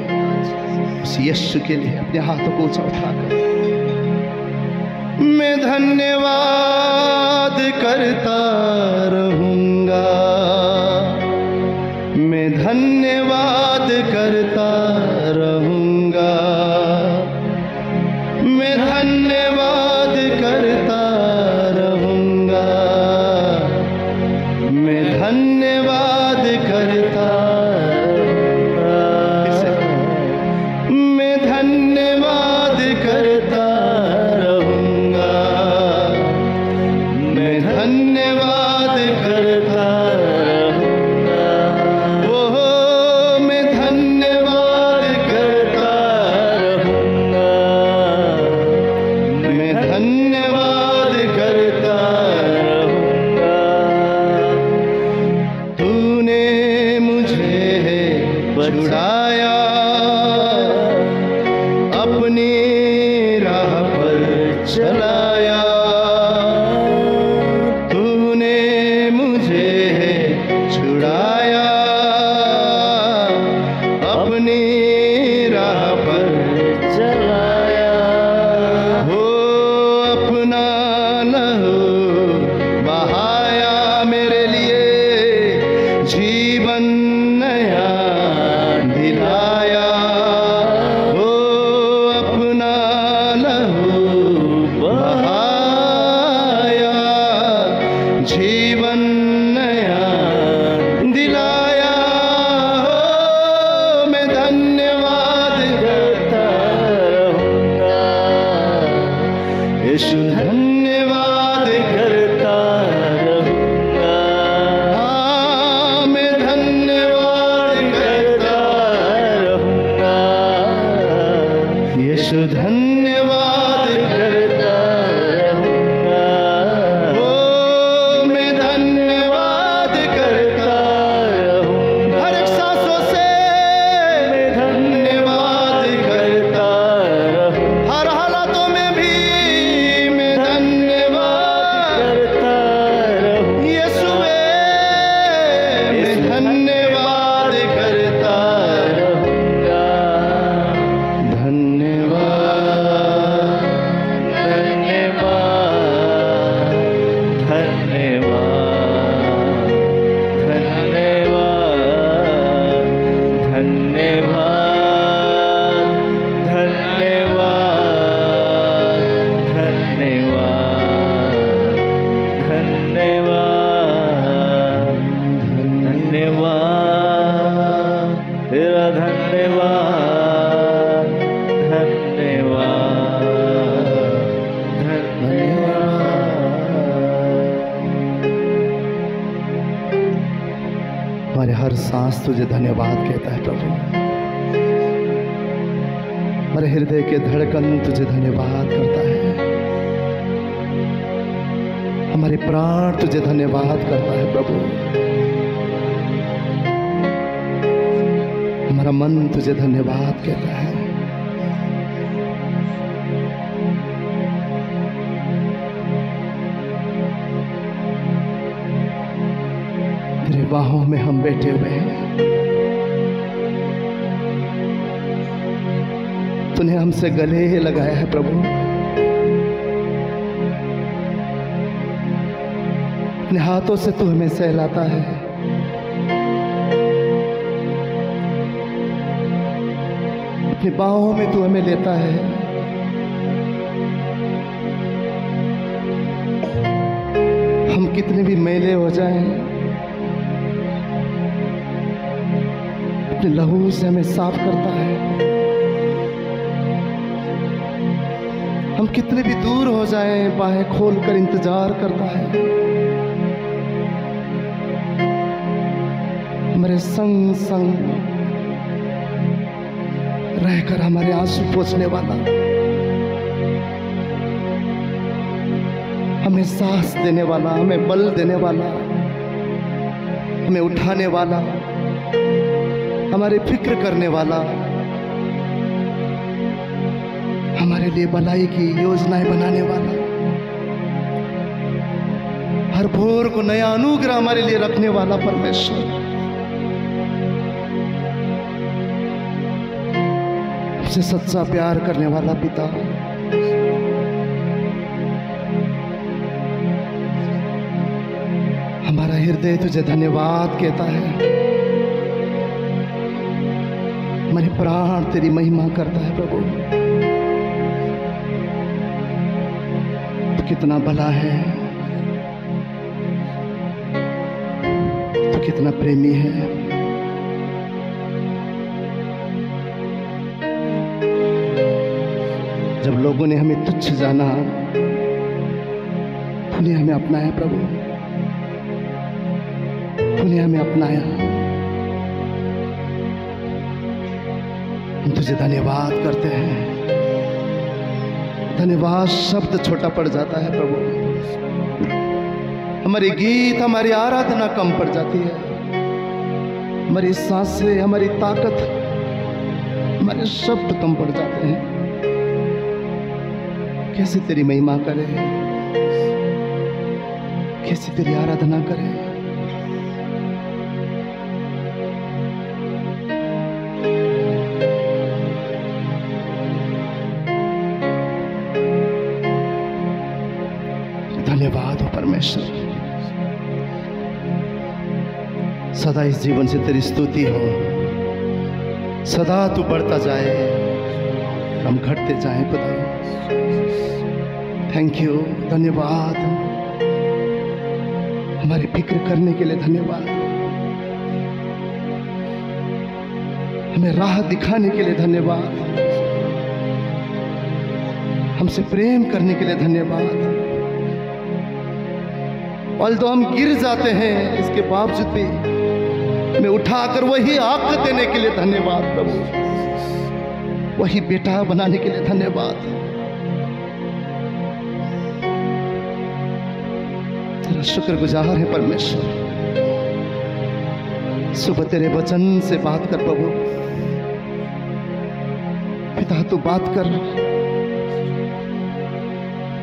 उस यीशु के लिए अपने हाथों को ऊंचा उठाकर मैं मैं धन्यवाद करता रहूँगा, मैं धन्यवाद करता रहूँगा, मैं धन्यवाद करता रहूँगा, मैं धन्यवाद करता रहूँगा, मैं धन्यवाद करता रहूँगा, मैं धन्यवाद करता रहूँगा, ओह मैं धन्यवाद करता रहूँगा, मैं धन्यवाद करता रहूँगा। तूने मुझे छुड़ाया, अपनी राह पर चलाया, तूने मुझे छुड़ाया, अपनी राह पर चलाया, हो अपना लहू बहाया मेरे लिए, जीवन नया दिलाया, हो अपना लहू बहाया, जीवन नया दिलाया, हो मैं धन्यवाद करता रहूँगा, यीशु धन्यवाद करता रहूँगा, हाँ मैं धन्यवाद करता रहूँगा, यीशु धन्यवाद करता रहूँगा, ओ मैं धन्यवाद करता रहूँगा, हर एक सांसों से मैं धन्यवाद करता रहूँगा, हर हालातों में भी मैं धन्यवाद करता रहूँगा, यीशुवे मैं धन्यवाद करता रहूँगा, धन्यवाद धन्यवाद धन्यवाद धन्यवाद धन्यवाद धन्यवाद धन्यवाद धन्यवाद तेरा धन्यवाद धन्यवाद हमारे हर सांस तुझे धन्यवाद कहता है प्रभु, हमारे हृदय के धड़कन तुझे धन्यवाद करता है, हमारे प्राण तुझे धन्यवाद करता है प्रभु, हमारा मन तुझे धन्यवाद कहता है। तेरे बाहों में हम बैठे हुए हैं, तूने हमसे गले लगाया है प्रभु, अपने हाथों से तू हमें सहलाता है, अपनी बाहों में तू हमें लेता है, हम कितने भी मैले हो जाएं, अपने लहू से हमें साफ करता है, हम कितने भी दूर हो जाएं, बाहें खोलकर इंतजार करता है, हमारे संग संग रहकर हमारे आंसू पोंछने वाला, हमें सांस देने वाला, हमें बल देने वाला, हमें उठाने वाला, हमारे फिक्र करने वाला, हमारे लिए भलाई की योजनाएं बनाने वाला, हर भोर को नया अनुग्रह हमारे लिए रखने वाला परमेश्वर, हमसे सच्चा प्यार करने वाला पिता, हृदय तुझे धन्यवाद कहता है, मेरे प्राण तेरी महिमा करता है। प्रभु तू कितना भला है, तू कितना प्रेमी है। जब लोगों ने हमें तुच्छ जाना, तूने हमें अपनाया प्रभु, तूने हमें अपनाया। हम तुझे धन्यवाद करते हैं। धन्यवाद शब्द छोटा पड़ जाता है प्रभु, हमारी गीत, हमारी आराधना कम पड़ जाती है, हमारी सांसें, हमारी ताकत, हमारे शब्द कम पड़ जाते हैं। कैसे तेरी महिमा करें, कैसे तेरी आराधना करें। धन्यवाद हो परमेश्वर, सदा इस जीवन से तेरी स्तुति हो। सदा तू बढ़ता जाए, हम घटते जाएं खुदा। थैंक यू, धन्यवाद। हमारी फिक्र करने के लिए धन्यवाद, हमें राह दिखाने के लिए धन्यवाद, हमसे प्रेम करने के लिए धन्यवाद। और तो हम गिर जाते हैं, इसके बावजूद भी हमें उठाकर वही आँख देने के लिए धन्यवाद प्रभु, वही बेटा बनाने के लिए धन्यवाद। तेरा शुक्रगुजार है परमेश्वर। सुबह तेरे वचन से बात कर प्रभु, पिता तू बात कर।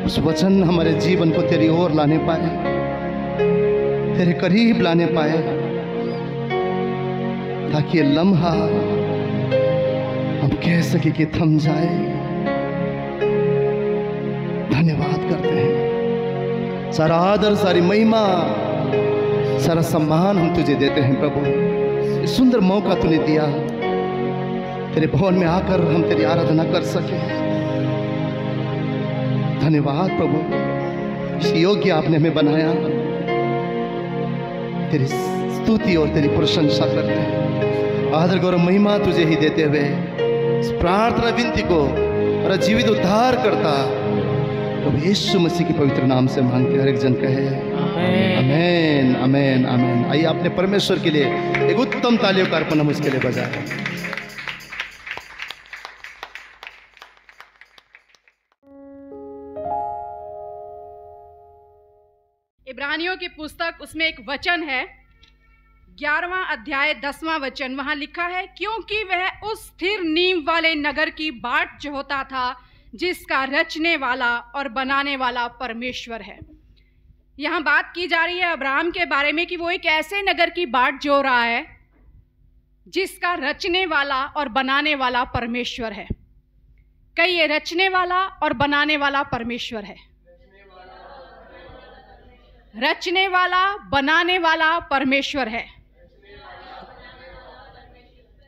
उस वचन हमारे जीवन को तेरी ओर लाने पाए, तेरे करीब लाने पाए, ताकि ये लम्हा हम कह सके कि थम जाए। धन्यवाद करते हैं। सारा आदर, सारी महिमा, सारा सम्मान हम तुझे देते हैं प्रभु। ये सुंदर मौका तूने दिया, तेरे भवन में आकर हम तेरी आराधना कर सके। धन्यवाद प्रभु, इस योग्य आपने हमें बनाया। तेरी स्तुति और तेरी प्रशंसा करते हैं। आदर गौरव महिमा तुझे ही देते हुए इस प्रार्थना विनती को और जीवित उद्धार करता प्रभु यीशु मसीह के पवित्र नाम से मांगते, हर एक जन कहे आमेन, आमेन, आमेन। आइए अपने परमेश्वर के लिए एक उत्तम तालियों का अर्पण हम उसके लिए बजाएं। इब्रानियों की पुस्तक, उसमें एक वचन है, 11वां अध्याय 10वां वचन। वहां लिखा है, क्योंकि वह उस स्थिर नींव वाले नगर की बाट जोहता था जिसका रचने वाला और बनाने वाला परमेश्वर है। यहाँ बात की जा रही है अब्राहम के बारे में कि वो एक ऐसे नगर की बाट जो रहा है जिसका रचने वाला और बनाने वाला परमेश्वर है। कई ये रचने वाला और बनाने वाला परमेश्वर है। रचने वाला, बनाने वाला परमेश्वर है।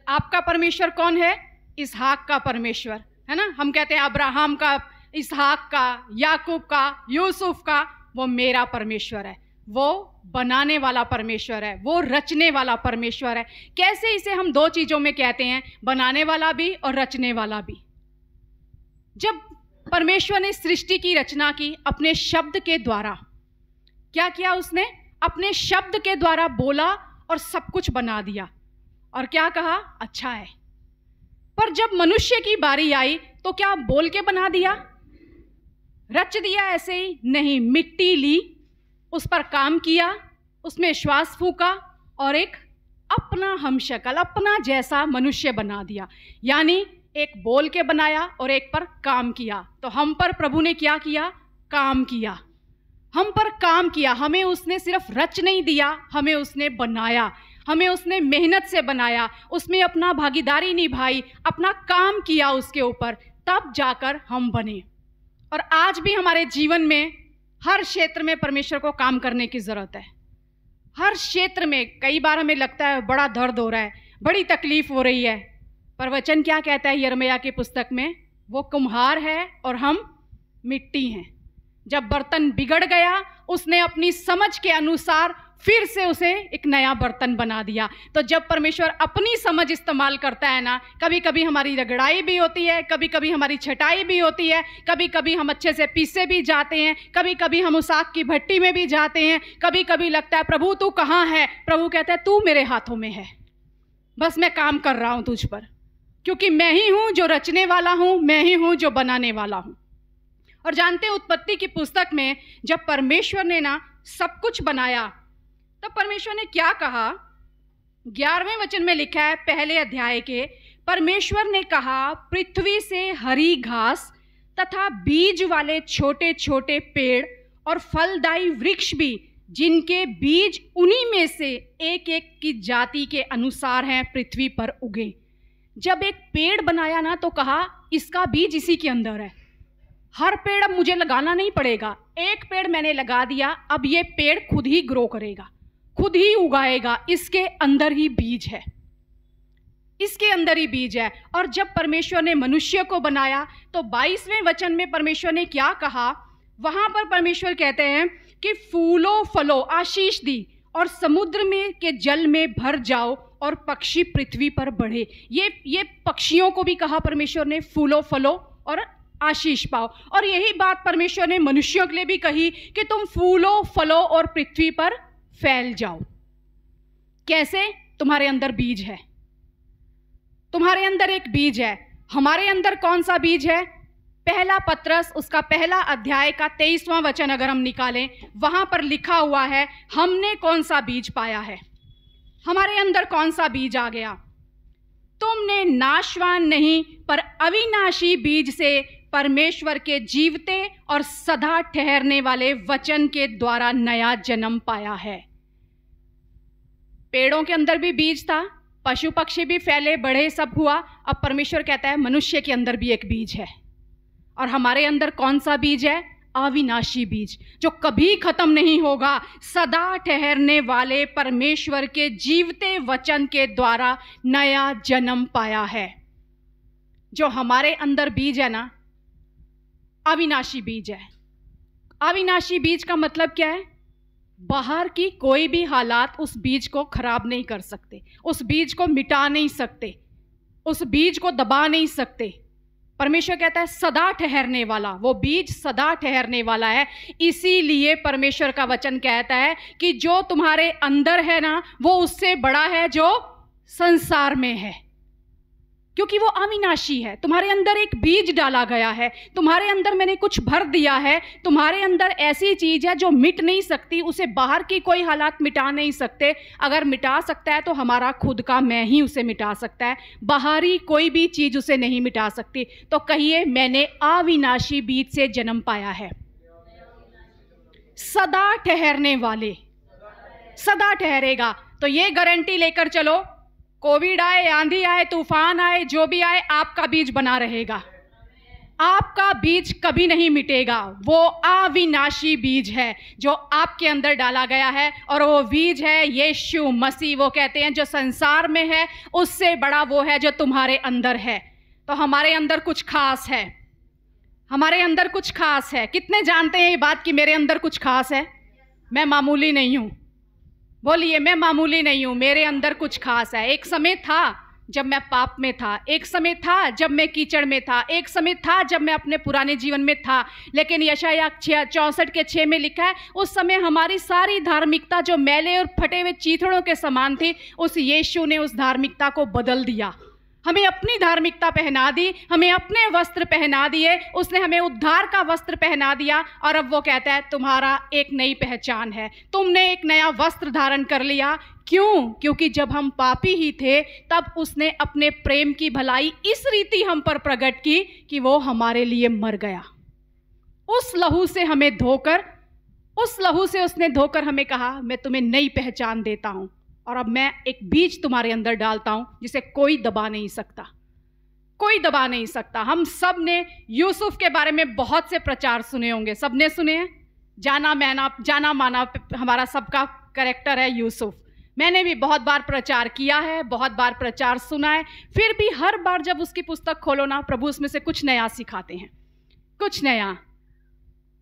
आपका परमेश्वर कौन है? इसहाक का परमेश्वर है ना। हम कहते हैं अब्राहम का, इसहाक का, याकूब का, यूसुफ का। वो मेरा परमेश्वर है, वो बनाने वाला परमेश्वर है, वो रचने वाला परमेश्वर है। कैसे इसे हम दो चीजों में कहते हैं, बनाने वाला भी और रचने वाला भी। जब परमेश्वर ने सृष्टि की रचना की अपने शब्द के द्वारा, क्या किया उसने? अपने शब्द के द्वारा बोला और सब कुछ बना दिया और क्या कहा? अच्छा है। पर जब मनुष्य की बारी आई तो क्या बोल के बना दिया, रच दिया ऐसे ही? नहीं, मिट्टी ली, उस पर काम किया, उसमें श्वास फूका और एक अपना हमशक्ल, अपना जैसा मनुष्य बना दिया। यानी एक बोल के बनाया और एक पर काम किया। तो हम पर प्रभु ने क्या किया? काम किया, हम पर काम किया। हमें उसने सिर्फ रच नहीं दिया, हमें उसने बनाया, हमें उसने मेहनत से बनाया, उसमें अपना भागीदारी निभाई, अपना काम किया उसके ऊपर, तब जाकर हम बने। और आज भी हमारे जीवन में हर क्षेत्र में परमेश्वर को काम करने की ज़रूरत है। हर क्षेत्र में कई बार हमें लगता है बड़ा दर्द हो रहा है, बड़ी तकलीफ हो रही है, पर वचन क्या कहता है यिर्मयाह की पुस्तक में? वो कुम्हार है और हम मिट्टी हैं। जब बर्तन बिगड़ गया, उसने अपनी समझ के अनुसार फिर से उसे एक नया बर्तन बना दिया। तो जब परमेश्वर अपनी समझ इस्तेमाल करता है ना, कभी कभी हमारी रगड़ाई भी होती है, कभी कभी हमारी छटाई भी होती है, कभी कभी हम अच्छे से पीसे भी जाते हैं, कभी कभी हम उस आग की भट्टी में भी जाते हैं, कभी कभी लगता है प्रभु तू कहाँ है? प्रभु कहता है तू मेरे हाथों में है, बस मैं काम कर रहा हूँ तुझ पर, क्योंकि मैं ही हूँ जो रचने वाला हूँ, मैं ही हूँ जो बनाने वाला हूँ। और जानते हैं उत्पत्ति की पुस्तक में जब परमेश्वर ने ना सब कुछ बनाया, तब परमेश्वर ने क्या कहा? 11वें वचन में लिखा है, पहले अध्याय के, परमेश्वर ने कहा पृथ्वी से हरी घास तथा बीज वाले छोटे छोटे पेड़ और फलदायी वृक्ष भी, जिनके बीज उन्हीं में से एक एक की जाति के अनुसार हैं, पृथ्वी पर उगे। जब एक पेड़ बनाया ना तो कहा इसका बीज इसी के अंदर है, हर पेड़ अब मुझे लगाना नहीं पड़ेगा, एक पेड़ मैंने लगा दिया, अब ये पेड़ खुद ही ग्रो करेगा, खुद ही उगाएगा, इसके अंदर ही बीज है, इसके अंदर ही बीज है। और जब परमेश्वर ने मनुष्य को बनाया तो 22वें वचन में परमेश्वर ने क्या कहा? वहां पर परमेश्वर कहते हैं कि फूलो फलो आशीष दी और समुद्र में के जल में भर जाओ और पक्षी पृथ्वी पर बढ़े। ये पक्षियों को भी कहा परमेश्वर ने फूलो फलो और आशीष पाओ। और यही बात परमेश्वर ने मनुष्यों के लिए भी कही कि तुम फूलो फलो और पृथ्वी पर फैल जाओ। कैसे? तुम्हारे अंदर बीज है, तुम्हारे अंदर एक बीज है। हमारे अंदर कौन सा बीज है? पहला पत्रस उसका पहला अध्याय का 23वां वचन अगर हम निकालें, वहां पर लिखा हुआ है हमने कौन सा बीज पाया है, हमारे अंदर कौन सा बीज आ गया? तुमने नाशवान नहीं पर अविनाशी बीज से परमेश्वर के जीवते और सदा ठहरने वाले वचन के द्वारा नया जन्म पाया है। पेड़ों के अंदर भी बीज था, पशु पक्षी भी फैले बढ़े, सब हुआ। अब परमेश्वर कहता है मनुष्य के अंदर भी एक बीज है। और हमारे अंदर कौन सा बीज है? अविनाशी बीज, जो कभी खत्म नहीं होगा, सदा ठहरने वाले परमेश्वर के जीवते वचन के द्वारा नया जन्म पाया है। जो हमारे अंदर बीज है ना, अविनाशी बीज है। अविनाशी बीज का मतलब क्या है? बाहर की कोई भी हालात उस बीज को खराब नहीं कर सकते, उस बीज को मिटा नहीं सकते, उस बीज को दबा नहीं सकते। परमेश्वर कहता है सदा ठहरने वाला, वो बीज सदा ठहरने वाला है। इसीलिए परमेश्वर का वचन कहता है कि जो तुम्हारे अंदर है ना, वो उससे बड़ा है जो संसार में है, क्योंकि वो अविनाशी है। तुम्हारे अंदर एक बीज डाला गया है, तुम्हारे अंदर मैंने कुछ भर दिया है, तुम्हारे अंदर ऐसी चीज है जो मिट नहीं सकती, उसे बाहर की कोई हालात मिटा नहीं सकते। अगर मिटा सकता है तो हमारा खुद का मैं ही उसे मिटा सकता है, बाहरी कोई भी चीज उसे नहीं मिटा सकती। तो कहिए मैंने अविनाशी बीज से जन्म पाया है। सदा ठहरने वाले, सदा ठहरेगा। तो ये गारंटी लेकर चलो, कोविड आए, आंधी आए, तूफान आए, जो भी आए, आपका बीज बना रहेगा, आपका बीज कभी नहीं मिटेगा। वो अविनाशी बीज है जो आपके अंदर डाला गया है, और वो बीज है यीशु मसीह। वो कहते हैं जो संसार में है उससे बड़ा वो है जो तुम्हारे अंदर है। तो हमारे अंदर कुछ खास है, हमारे अंदर कुछ खास है। कितने जानते हैं ये बात कि मेरे अंदर कुछ खास है? मैं मामूली नहीं हूं। बोलिए मैं मामूली नहीं हूं, मेरे अंदर कुछ खास है। एक समय था जब मैं पाप में था, एक समय था जब मैं कीचड़ में था, एक समय था जब मैं अपने पुराने जीवन में था। लेकिन यशायाह 64 के 6 में लिखा है उस समय हमारी सारी धार्मिकता जो मैले और फटे हुए चीथड़ों के समान थी, उस यीशु ने उस धार्मिकता को बदल दिया, हमें अपनी धार्मिकता पहना दी, हमें अपने वस्त्र पहना दिए, उसने हमें उद्धार का वस्त्र पहना दिया। और अब वो कहता है तुम्हारा एक नई पहचान है, तुमने एक नया वस्त्र धारण कर लिया। क्यों? क्योंकि जब हम पापी ही थे तब उसने अपने प्रेम की भलाई इस रीति हम पर प्रकट की कि वो हमारे लिए मर गया। उस लहू से हमें धोकर, उस लहू से उसने धोकर हमें कहा मैं तुम्हें नई पहचान देता हूं, और अब मैं एक बीज तुम्हारे अंदर डालता हूं जिसे कोई दबा नहीं सकता, कोई दबा नहीं सकता। हम सब ने यूसुफ के बारे में बहुत से प्रचार सुने होंगे, सबने सुने हैं, जाना माना हमारा सबका कैरेक्टर है यूसुफ। मैंने भी बहुत बार प्रचार किया है, बहुत बार प्रचार सुना है, फिर भी हर बार जब उसकी पुस्तक खोलो ना, प्रभु उसमें से कुछ नया सिखाते हैं, कुछ नया।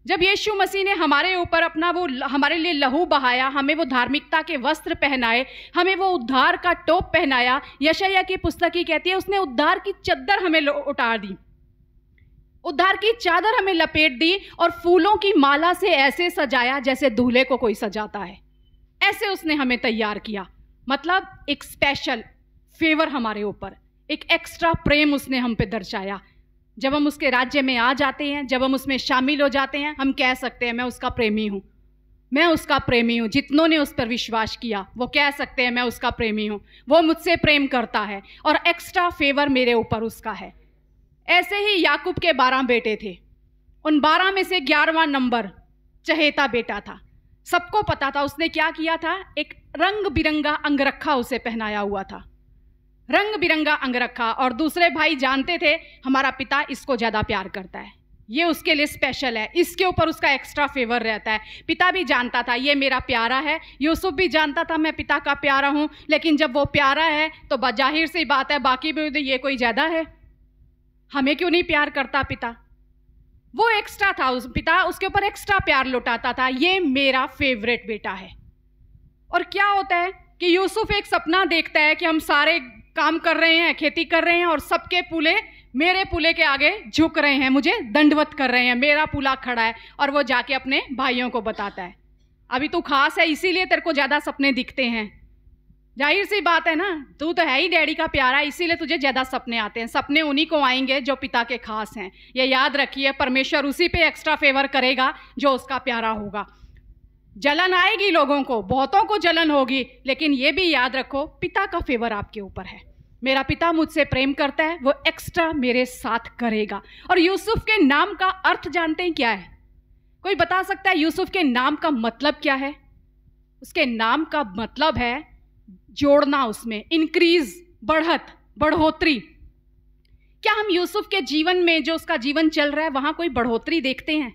जब यीशु मसीह ने हमारे ऊपर अपना वो हमारे लिए लहू बहाया, हमें वो धार्मिकता के वस्त्र पहनाए, हमें वो उद्धार का टोप पहनाया, यशायाह की पुस्तक ही कहती है उसने उद्धार की चद्दर हमें उतार दी, उद्धार की चादर हमें लपेट दी और फूलों की माला से ऐसे सजाया जैसे दूल्हे को कोई सजाता है। ऐसे उसने हमें तैयार किया। मतलब एक स्पेशल फेवर हमारे ऊपर, एक एक्स्ट्रा प्रेम उसने हम पे दर्शाया। जब हम उसके राज्य में आ जाते हैं, जब हम उसमें शामिल हो जाते हैं, हम कह सकते हैं मैं उसका प्रेमी हूँ, मैं उसका प्रेमी हूँ। जितनों ने उस पर विश्वास किया वो कह सकते हैं मैं उसका प्रेमी हूँ, वो मुझसे प्रेम करता है और एक्स्ट्रा फेवर मेरे ऊपर उसका है। ऐसे ही याकूब के 12 बेटे थे, उन 12 में से 11वां नंबर चहेता बेटा था। सबको पता था उसने क्या किया था, एक रंग बिरंगा अंगरखा उसे पहनाया हुआ था, रंग बिरंगा अंगरखा। और दूसरे भाई जानते थे हमारा पिता इसको ज़्यादा प्यार करता है, ये उसके लिए स्पेशल है, इसके ऊपर उसका एक्स्ट्रा फेवर रहता है। पिता भी जानता था ये मेरा प्यारा है, यूसुफ भी जानता था मैं पिता का प्यारा हूँ, लेकिन जब वो प्यारा है तो जाहिर सी बात है बाकी भी ये कोई ज़्यादा है, हमें क्यों नहीं प्यार करता पिता। वो एक्स्ट्रा था, उस पिता उसके ऊपर एक्स्ट्रा प्यार लुटाता था, ये मेरा फेवरेट बेटा है। और क्या होता है कि यूसुफ एक सपना देखता है कि हम सारे काम कर रहे हैं, खेती कर रहे हैं और सबके पुले मेरे पुले के आगे झुक रहे हैं, मुझे दंडवत कर रहे हैं, मेरा पुला खड़ा है। और वो जाके अपने भाइयों को बताता है अभी तू खास है इसीलिए तेरे को ज़्यादा सपने दिखते हैं। जाहिर सी बात है ना, तू तो है ही डैडी का प्यारा, इसीलिए तुझे ज़्यादा सपने आते हैं। सपने उन्हीं को आएंगे जो पिता के खास हैं। ये याद रखिए, परमेश्वर उसी पे एक्स्ट्रा फेवर करेगा जो उसका प्यारा होगा। जलन आएगी लोगों को, बहुतों को जलन होगी, लेकिन ये भी याद रखो पिता का फेवर आपके ऊपर है। मेरा पिता मुझसे प्रेम करता है, वो एक्स्ट्रा मेरे साथ करेगा। और यूसुफ के नाम का अर्थ जानते हैं क्या है? कोई बता सकता है यूसुफ के नाम का मतलब क्या है? उसके नाम का मतलब है जोड़ना, उसमें इंक्रीज, बढ़त, बढ़ोतरी। क्या हम यूसुफ के जीवन में जो उसका जीवन चल रहा है वहां कोई बढ़ोतरी देखते हैं?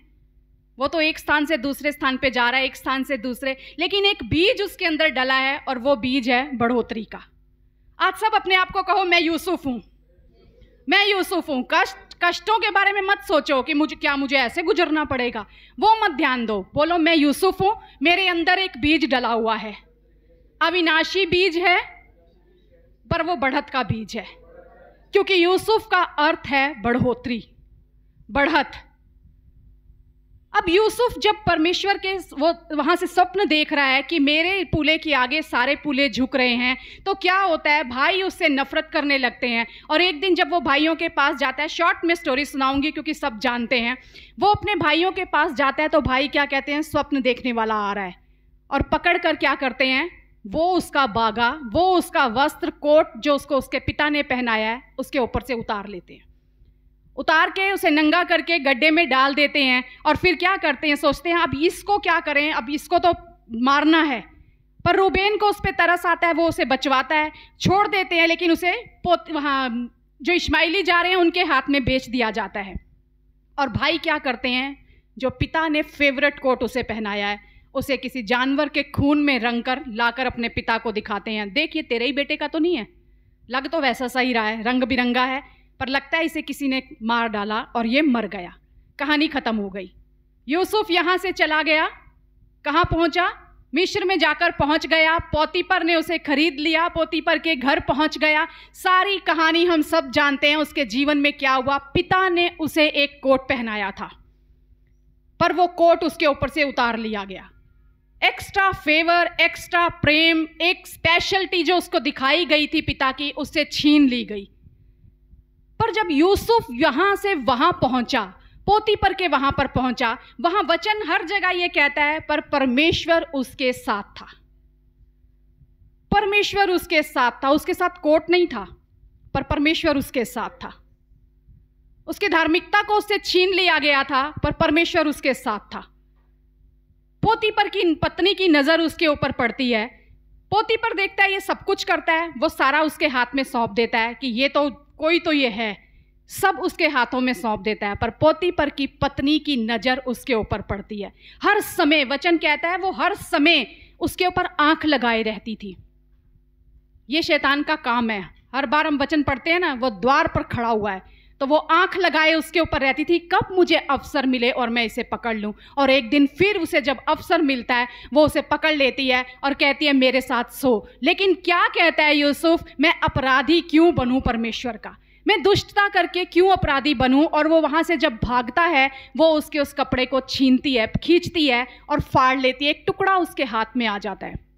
वो तो एक स्थान से दूसरे स्थान पे जा रहा है, एक स्थान से दूसरे, लेकिन एक बीज उसके अंदर डला है और वो बीज है बढ़ोतरी का। आज सब अपने आप को कहो मैं यूसुफ हूं, मैं यूसुफ हूं। कष्टों के बारे में मत सोचो कि मुझे ऐसे गुजरना पड़ेगा, वो मत ध्यान दो। बोलो मैं यूसुफ हूं, मेरे अंदर एक बीज डला हुआ है, अविनाशी बीज है पर वो बढ़त का बीज है, क्योंकि यूसुफ का अर्थ है बढ़ोतरी, बढ़त। अब यूसुफ जब परमेश्वर के वो वहां से स्वप्न देख रहा है कि मेरे पुले के आगे सारे पुले झुक रहे हैं, तो क्या होता है, भाई उससे नफरत करने लगते हैं। और एक दिन जब वो भाइयों के पास जाता है, शॉर्ट में स्टोरी सुनाऊंगी क्योंकि सब जानते हैं, वो अपने भाइयों के पास जाता है तो भाई क्या कहते हैं, स्वप्न देखने वाला आ रहा है, और पकड़ कर क्या करते हैं, वो उसका बागा, वो उसका वस्त्र, कोट जो उसको उसके पिता ने पहनाया है उसके ऊपर से उतार लेते हैं, उतार के उसे नंगा करके गड्ढे में डाल देते हैं। और फिर क्या करते हैं, सोचते हैं अब इसको क्या करें, अब इसको तो मारना है। पर रूबेन को उस पर तरस आता है, वो उसे बचवाता है, छोड़ देते हैं, लेकिन उसे वहाँ जो इश्माइली जा रहे हैं उनके हाथ में बेच दिया जाता है। और भाई क्या करते हैं, जो पिता ने फेवरेट कोट उसे पहनाया है उसे किसी जानवर के खून में रंग कर लाकर अपने पिता को दिखाते हैं, देखिए तेरे ही बेटे का तो नहीं है, लग तो वैसा सही रहा है, रंग बिरंगा है, पर लगता है इसे किसी ने मार डाला और ये मर गया। कहानी खत्म हो गई। यूसुफ यहां से चला गया, कहां पहुंचा, मिस्र में जाकर पहुंच गया, पोतीपर ने उसे खरीद लिया, पोतीपर के घर पहुंच गया। सारी कहानी हम सब जानते हैं, उसके जीवन में क्या हुआ। पिता ने उसे एक कोट पहनाया था, पर वो कोट उसके ऊपर से उतार लिया गया। एक्स्ट्रा फेवर, एक्स्ट्रा प्रेम, एक स्पेशलिटी जो उसको दिखाई गई थी पिता की, उससे छीन ली गई। पर जब यूसुफ यहां से वहां पहुंचा, पोतीपर के वहां पर पहुंचा, वहां वचन हर जगह यह कहता है पर परमेश्वर उसके साथ था, परमेश्वर उसके साथ था। उसके साथ कोट नहीं था, पर परमेश्वर उसके साथ था। उसकी धार्मिकता को उससे छीन लिया गया था, पर परमेश्वर उसके साथ था। पोतीपर की पत्नी की नजर उसके ऊपर पड़ती है, पोतीपर देखता है ये सब कुछ करता है, वो सारा उसके हाथ में सौंप देता है कि ये तो कोई तो ये है, सब उसके हाथों में सौंप देता है। पर पोतीपर की पत्नी की नजर उसके ऊपर पड़ती है। हर समय वचन कहता है वो हर समय उसके ऊपर आंख लगाए रहती थी। ये शैतान का काम है। हर बार हम वचन पढ़ते हैं ना, वो द्वार पर खड़ा हुआ है, तो वो आंख लगाए उसके ऊपर रहती थी, कब मुझे अवसर मिले और मैं इसे पकड़ लूं। और एक दिन फिर उसे जब अवसर मिलता है वो उसे पकड़ लेती है और कहती है मेरे साथ सो। लेकिन क्या कहता है यूसुफ, मैं अपराधी क्यों बनूं परमेश्वर का, मैं दुष्टता करके क्यों अपराधी बनूं। और वो वहां से जब भागता है वो उसके उस कपड़े को छीनती है, खींचती है और फाड़ लेती है। एक टुकड़ा उसके हाथ में आ जाता है,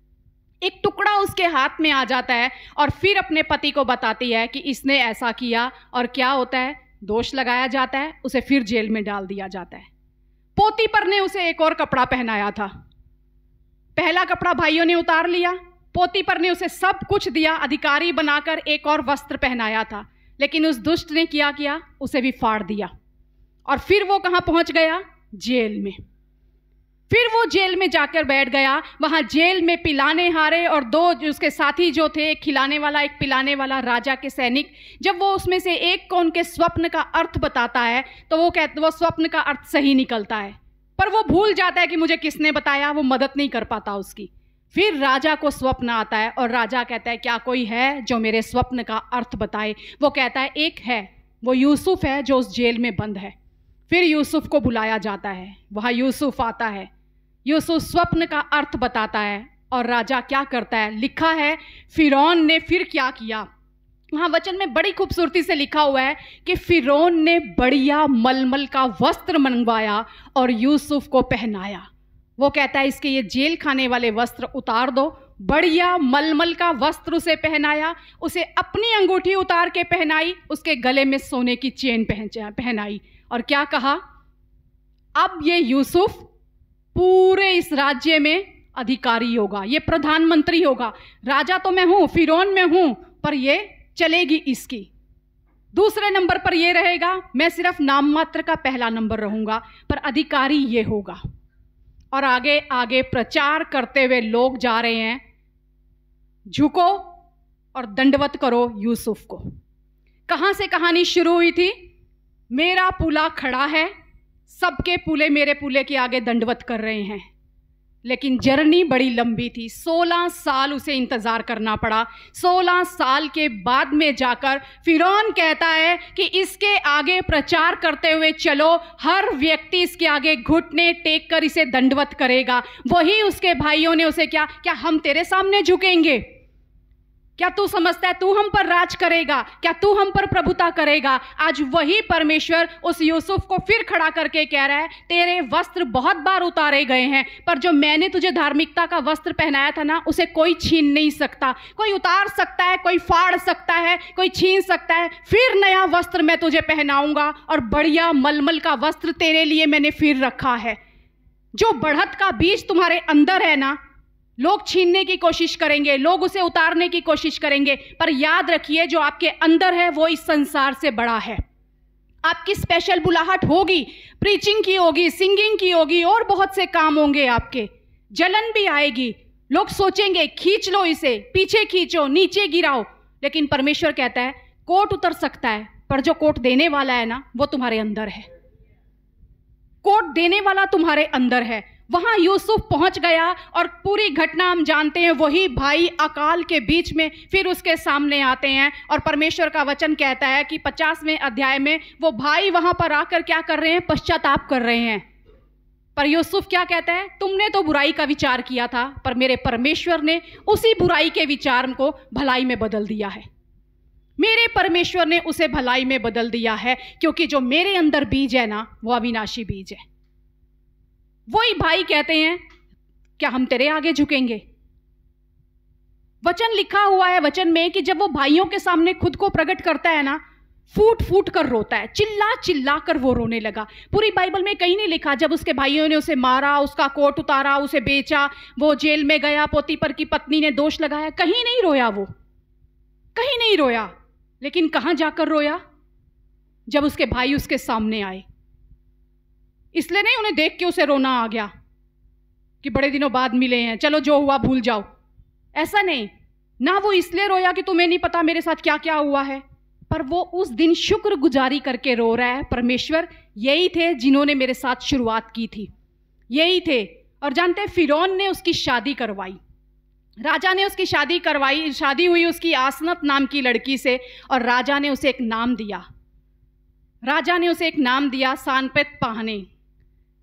एक टुकड़ा उसके हाथ में आ जाता है और फिर अपने पति को बताती है कि इसने ऐसा किया। और क्या होता है, दोष लगाया जाता है, उसे फिर जेल में डाल दिया जाता है। पोतीपर ने उसे एक और कपड़ा पहनाया था। पहला कपड़ा भाइयों ने उतार लिया, पोतीपर ने उसे सब कुछ दिया, अधिकारी बनाकर एक और वस्त्र पहनाया था। लेकिन उस दुष्ट ने क्या किया, उसे भी फाड़ दिया। और फिर वो कहां पहुंच गया, जेल में। फिर वो जेल में जाकर बैठ गया। वहां जेल में पिलाने हारे और दो उसके साथी जो थे, एक खिलाने वाला एक पिलाने वाला, राजा के सैनिक, जब वो उसमें से एक को उनके स्वप्न का अर्थ बताता है तो वो स्वप्न का अर्थ सही निकलता है, पर वो भूल जाता है कि मुझे किसने बताया, वो मदद नहीं कर पाता उसकी। फिर राजा को स्वप्न आता है और राजा कहता है क्या कोई है जो मेरे स्वप्न का अर्थ बताए। वो कहता है एक है, वो यूसुफ है जो उस जेल में बंद है। फिर यूसुफ को बुलाया जाता है, वहाँ यूसुफ आता है, यूसुफ स्वप्न का अर्थ बताता है और राजा क्या करता है, लिखा है फिरौन ने फिर क्या किया। वहाँ वचन में बड़ी खूबसूरती से लिखा हुआ है कि फिरौन ने बढ़िया मलमल का वस्त्र मंगवाया और यूसुफ को पहनाया। वो कहता है इसके ये जेल खाने वाले वस्त्र उतार दो। बढ़िया मलमल का वस्त्र उसे पहनाया, उसे अपनी अंगूठी उतार के पहनाई, उसके गले में सोने की चेन पहनाई और क्या कहा, अब ये यूसुफ पूरे इस राज्य में अधिकारी होगा, ये प्रधानमंत्री होगा। राजा तो मैं हूं, फिरौन में हूं, पर ये चलेगी इसकी। दूसरे नंबर पर ये रहेगा, मैं सिर्फ नाम मात्र का पहला नंबर रहूंगा, पर अधिकारी ये होगा। और आगे आगे प्रचार करते हुए लोग जा रहे हैं, झुको और दंडवत करो यूसुफ को। कहां से कहानी शुरू हुई थी, मेरा पुला खड़ा है, सबके पुले मेरे पुले के आगे दंडवत कर रहे हैं। लेकिन जर्नी बड़ी लंबी थी, 16 साल उसे इंतजार करना पड़ा। 16 साल के बाद में जाकर फिरौन कहता है कि इसके आगे प्रचार करते हुए चलो, हर व्यक्ति इसके आगे घुटने टेक कर इसे दंडवत करेगा। वही उसके भाइयों ने उसे क्या हम तेरे सामने झुकेंगे, क्या तू समझता है तू हम पर राज करेगा, क्या तू हम पर प्रभुता करेगा। आज वही परमेश्वर उस यूसुफ को फिर खड़ा करके कह रहा है, तेरे वस्त्र बहुत बार उतारे गए हैं, पर जो मैंने तुझे धार्मिकता का वस्त्र पहनाया था ना, उसे कोई छीन नहीं सकता। कोई उतार सकता है, कोई फाड़ सकता है, कोई छीन सकता है, फिर नया वस्त्र मैं तुझे पहनाऊंगा और बढ़िया मलमल का वस्त्र तेरे लिए मैंने फिर रखा है। जो बढ़त का बीज तुम्हारे अंदर है ना, लोग छीनने की कोशिश करेंगे, लोग उसे उतारने की कोशिश करेंगे, पर याद रखिए जो आपके अंदर है वो इस संसार से बड़ा है। आपकी स्पेशल बुलाहट होगी, प्रीचिंग की होगी, सिंगिंग की होगी, और बहुत से काम होंगे आपके। जलन भी आएगी, लोग सोचेंगे खींच लो इसे, पीछे खींचो, नीचे गिराओ। लेकिन परमेश्वर कहता है कोट उतर सकता है, पर जो कोट देने वाला है ना, वो तुम्हारे अंदर है। कोट देने वाला तुम्हारे अंदर है। वहां यूसुफ पहुंच गया और पूरी घटना हम जानते हैं। वही भाई अकाल के बीच में फिर उसके सामने आते हैं और परमेश्वर का वचन कहता है कि 50वें अध्याय में वो भाई वहां पर आकर क्या कर रहे हैं, पश्चाताप कर रहे हैं। पर यूसुफ क्या कहता है, तुमने तो बुराई का विचार किया था, पर मेरे परमेश्वर ने उसी बुराई के विचार को भलाई में बदल दिया है। मेरे परमेश्वर ने उसे भलाई में बदल दिया है, क्योंकि जो मेरे अंदर बीज है ना, वो अविनाशी बीज है। वही भाई कहते हैं क्या हम तेरे आगे झुकेंगे। वचन लिखा हुआ है वचन में कि जब वो भाइयों के सामने खुद को प्रकट करता है ना, फूट फूट कर रोता है, चिल्ला चिल्ला कर वो रोने लगा। पूरी बाइबल में कहीं नहीं लिखा जब उसके भाइयों ने उसे मारा, उसका कोट उतारा, उसे बेचा, वो जेल में गया, पोतीपर की पत्नी ने दोष लगाया, कहीं नहीं रोया, वो कहीं नहीं रोया। लेकिन कहां जाकर रोया, जब उसके भाई उसके सामने आए। इसलिए नहीं उन्हें देख के उसे रोना आ गया कि बड़े दिनों बाद मिले हैं, चलो जो हुआ भूल जाओ, ऐसा नहीं ना। वो इसलिए रोया कि तुम्हें नहीं पता मेरे साथ क्या क्या हुआ है, पर वो उस दिन शुक्रगुजारी करके रो रहा है, परमेश्वर यही थे जिन्होंने मेरे साथ शुरुआत की थी, यही थे। और जानते हैं फिरौन ने उसकी शादी करवाई, राजा ने उसकी शादी करवाई, शादी हुई उसकी आसनत नाम की लड़की से, और राजा ने उसे एक नाम दिया, राजा ने उसे एक नाम दिया, सानपेत पाहने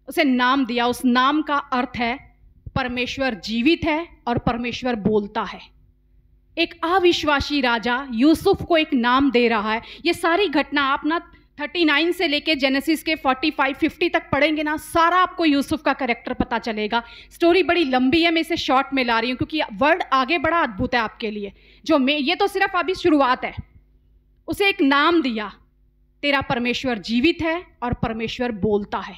उसे नाम दिया। उस नाम का अर्थ है परमेश्वर जीवित है और परमेश्वर बोलता है। एक अविश्वासी राजा यूसुफ को एक नाम दे रहा है। ये सारी घटना आप ना 39 से लेके जेनेसिस के 45-50 तक पढ़ेंगे ना, सारा आपको यूसुफ का कैरेक्टर पता चलेगा। स्टोरी बड़ी लंबी है, मैं इसे शॉर्ट में ला रही हूँ क्योंकि वर्ड आगे बड़ा अद्भुत है आपके लिए। ये तो सिर्फ अभी शुरुआत है। उसे एक नाम दिया, तेरा परमेश्वर जीवित है और परमेश्वर बोलता है।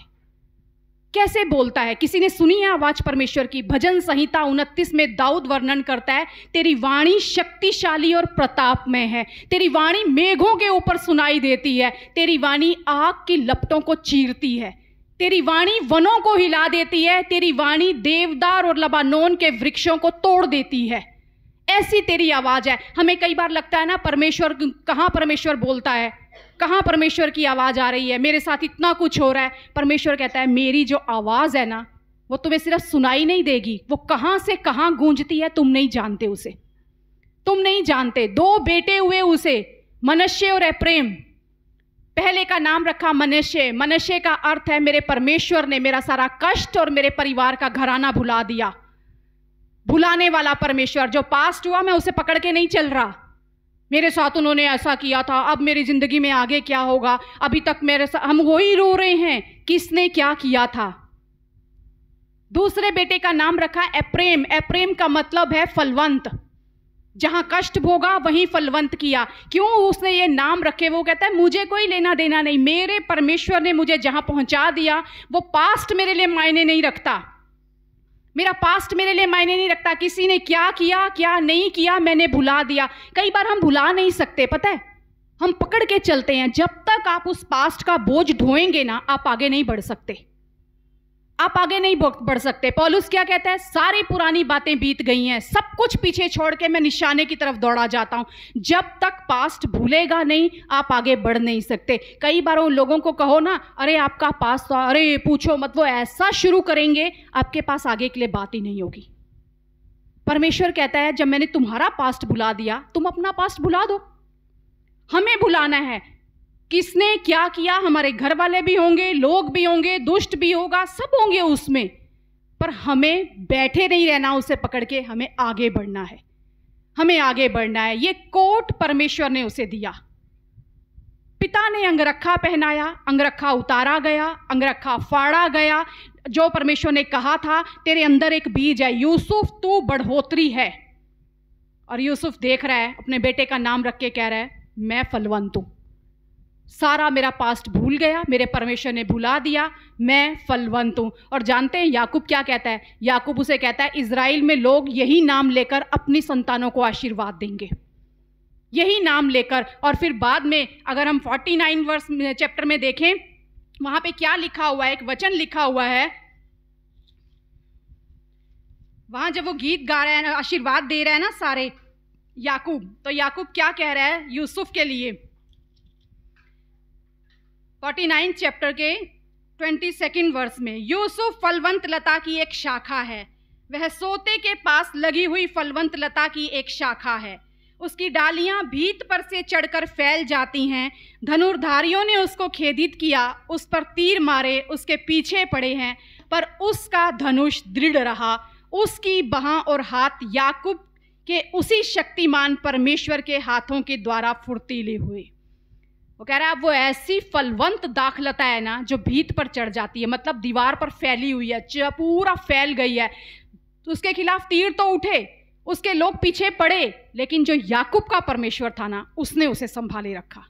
कैसे बोलता है? किसी ने सुनी है आवाज परमेश्वर की? भजन संहिता 29 में दाऊद वर्णन करता है, तेरी वाणी शक्तिशाली और प्रताप में है, तेरी वाणी मेघों के ऊपर सुनाई देती है, तेरी वाणी आग की लपटों को चीरती है, तेरी वाणी वनों को हिला देती है, तेरी वाणी देवदार और लबानोन के वृक्षों को तोड़ देती है। ऐसी तेरी आवाज है। हमें कई बार लगता है ना, परमेश्वर कहाँ परमेश्वर बोलता है, कहाँ परमेश्वर की आवाज आ रही है, मेरे साथ इतना कुछ हो रहा है। परमेश्वर कहता है मेरी जो आवाज है ना, वो तुम्हें सिर्फ सुनाई नहीं देगी, वो कहाँ से कहाँ गूंजती है तुम नहीं जानते उसे, तुम नहीं जानते। 2 बेटे हुए उसे, मनश्शे और एप्रेम। पहले का नाम रखा मनश्शे। मनश्शे का अर्थ है मेरे परमेश्वर ने मेरा सारा कष्ट और मेरे परिवार का घराना भुला दिया। भुलाने वाला परमेश्वर। जो पास्ट हुआ मैं उसे पकड़ के नहीं चल रहा, मेरे साथ उन्होंने ऐसा किया था, अब मेरी जिंदगी में आगे क्या होगा, अभी तक मेरे साथ हम वही रो रहे हैं, किसने क्या किया था। दूसरे बेटे का नाम रखा एप्रेम। एप्रेम का मतलब है फलवंत। जहां कष्ट भोगा वहीं फलवंत किया। क्यों उसने ये नाम रखे? वो कहता है मुझे कोई लेना देना नहीं, मेरे परमेश्वर ने मुझे जहां पहुंचा दिया वो पास्ट मेरे लिए मायने नहीं रखता, मेरा पास्ट मेरे लिए मायने नहीं रखता। किसी ने क्या किया क्या नहीं किया मैंने भुला दिया। कई बार हम भुला नहीं सकते, पता है, हम पकड़ के चलते हैं। जब तक आप उस पास्ट का बोझ ढोएंगे ना, आप आगे नहीं बढ़ सकते, आप आगे नहीं बढ़ सकते। पौलुस क्या कहता है? सारी पुरानी बातें बीत गई हैं, सब कुछ पीछे छोड़ के मैं निशाने की तरफ दौड़ा जाता हूं। जब तक पास्ट भूलेगा नहीं, आप आगे बढ़ नहीं सकते। कई बार उन लोगों को कहो ना, अरे आपका पास्ट, अरे पूछो मत, वो ऐसा शुरू करेंगे आपके पास आगे के लिए बात ही नहीं होगी। परमेश्वर कहता है जब मैंने तुम्हारा पास्ट भुला दिया, तुम अपना पास्ट भुला दो। हमें भुलाना है। किसने क्या किया, हमारे घर वाले भी होंगे, लोग भी होंगे, दुष्ट भी होगा, सब होंगे उसमें, पर हमें बैठे नहीं रहना उसे पकड़ के, हमें आगे बढ़ना है, हमें आगे बढ़ना है। ये कोट परमेश्वर ने उसे दिया। पिता ने अंगरखा पहनाया, अंगरखा उतारा गया, अंगरखा फाड़ा गया। जो परमेश्वर ने कहा था तेरे अंदर एक बीज है, यूसुफ तू बढ़ोतरी है। और यूसुफ देख रहा है, अपने बेटे का नाम रख के कह रहा है मैं फलवंत हूं, सारा मेरा पास्ट भूल गया, मेरे परमेश्वर ने भुला दिया, मैं फलवंत हूं। और जानते हैं याकूब क्या कहता है? याकूब उसे कहता है इज़राइल में लोग यही नाम लेकर अपनी संतानों को आशीर्वाद देंगे, यही नाम लेकर। और फिर बाद में अगर हम 49 वर्स चैप्टर में देखें, वहां पे क्या लिखा हुआ है, एक वचन लिखा हुआ है, वहां जब वो गीत गा रहा है, आशीर्वाद दे रहा है ना सारे याकूब, तो याकूब क्या कह रहा है यूसुफ के लिए? 49 चैप्टर के 22 वर्स में, यूसुफ फलवंत लता की एक शाखा है, वह सोते के पास लगी हुई फलवंत लता की एक शाखा है, उसकी डालियां भीत पर से चढ़कर फैल जाती हैं। धनुर्धारियों ने उसको खेदित किया, उस पर तीर मारे, उसके पीछे पड़े हैं, पर उसका धनुष दृढ़ रहा, उसकी बाह और हाथ याकूब के उसी शक्तिमान परमेश्वर के हाथों के द्वारा फुर्तीले हुए। वो कह रहा है अब वो ऐसी फलवंत दाखलता है ना जो भीत पर चढ़ जाती है, मतलब दीवार पर फैली हुई है, पूरा फैल गई है। तो उसके खिलाफ तीर तो उठे, उसके लोग पीछे पड़े, लेकिन जो याकूब का परमेश्वर था ना, उसने उसे संभाले रखा।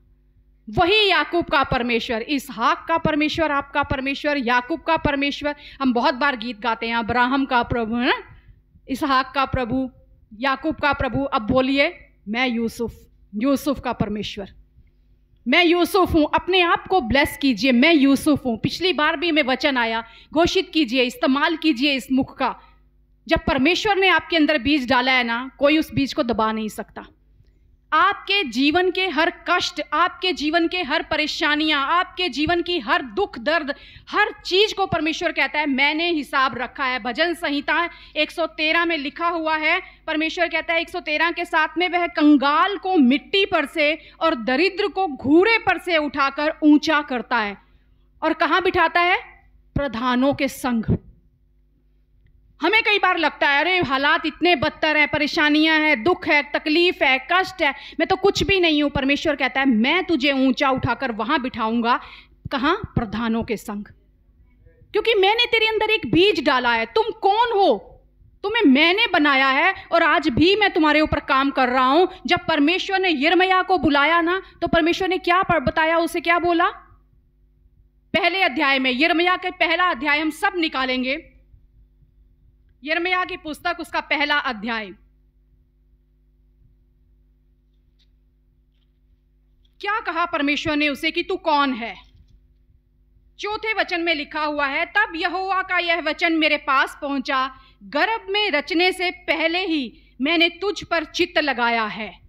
वही याकूब का परमेश्वर, इसहाक का परमेश्वर, आपका परमेश्वर, याकूब का परमेश्वर। हम बहुत बार गीत गाते हैं, अब्राहम का प्रभु है ना, इसहाक का प्रभु, याकूब का प्रभु। अब बोलिए मैं यूसुफ का परमेश्वर, मैं यूसुफ हूं। अपने आप को ब्लेस कीजिए, मैं यूसुफ हूं। पिछली बार भी मैं वचन आया, घोषित कीजिए, इस्तेमाल कीजिए इस मुख का। जब परमेश्वर ने आपके अंदर बीज डाला है ना, कोई उस बीज को दबा नहीं सकता। आपके जीवन के हर कष्ट, आपके जीवन के हर परेशानियां, आपके जीवन की हर दुख दर्द, हर चीज को परमेश्वर कहता है मैंने हिसाब रखा है। भजन संहिता 113 में लिखा हुआ है, परमेश्वर कहता है 113 के 7 में, वह कंगाल को मिट्टी पर से और दरिद्र को घूरे पर से उठाकर ऊंचा करता है और कहां बिठाता है? प्रधानों के संग। हमें कई बार लगता है अरे हालात इतने बदतर हैं, परेशानियां हैं, दुख है, तकलीफ है, कष्ट है, मैं तो कुछ भी नहीं हूं। परमेश्वर कहता है मैं तुझे ऊंचा उठाकर वहां बिठाऊंगा। कहां? प्रधानों के संग। क्योंकि मैंने तेरे अंदर एक बीज डाला है। तुम कौन हो? तुम्हें मैंने बनाया है और आज भी मैं तुम्हारे ऊपर काम कर रहा हूं। जब परमेश्वर ने यिर्मयाह को बुलाया ना, तो परमेश्वर ने क्या बताया, उसे क्या बोला? पहले अध्याय में, यिर्मयाह के पहला अध्याय हम सब निकालेंगे, यिर्मयाह की पुस्तक उसका पहला अध्याय। क्या कहा परमेश्वर ने उसे कि तू कौन है? चौथे वचन में लिखा हुआ है, तब यहोवा का यह वचन मेरे पास पहुंचा, गर्भ में रचने से पहले ही मैंने तुझ पर चित्त लगाया है।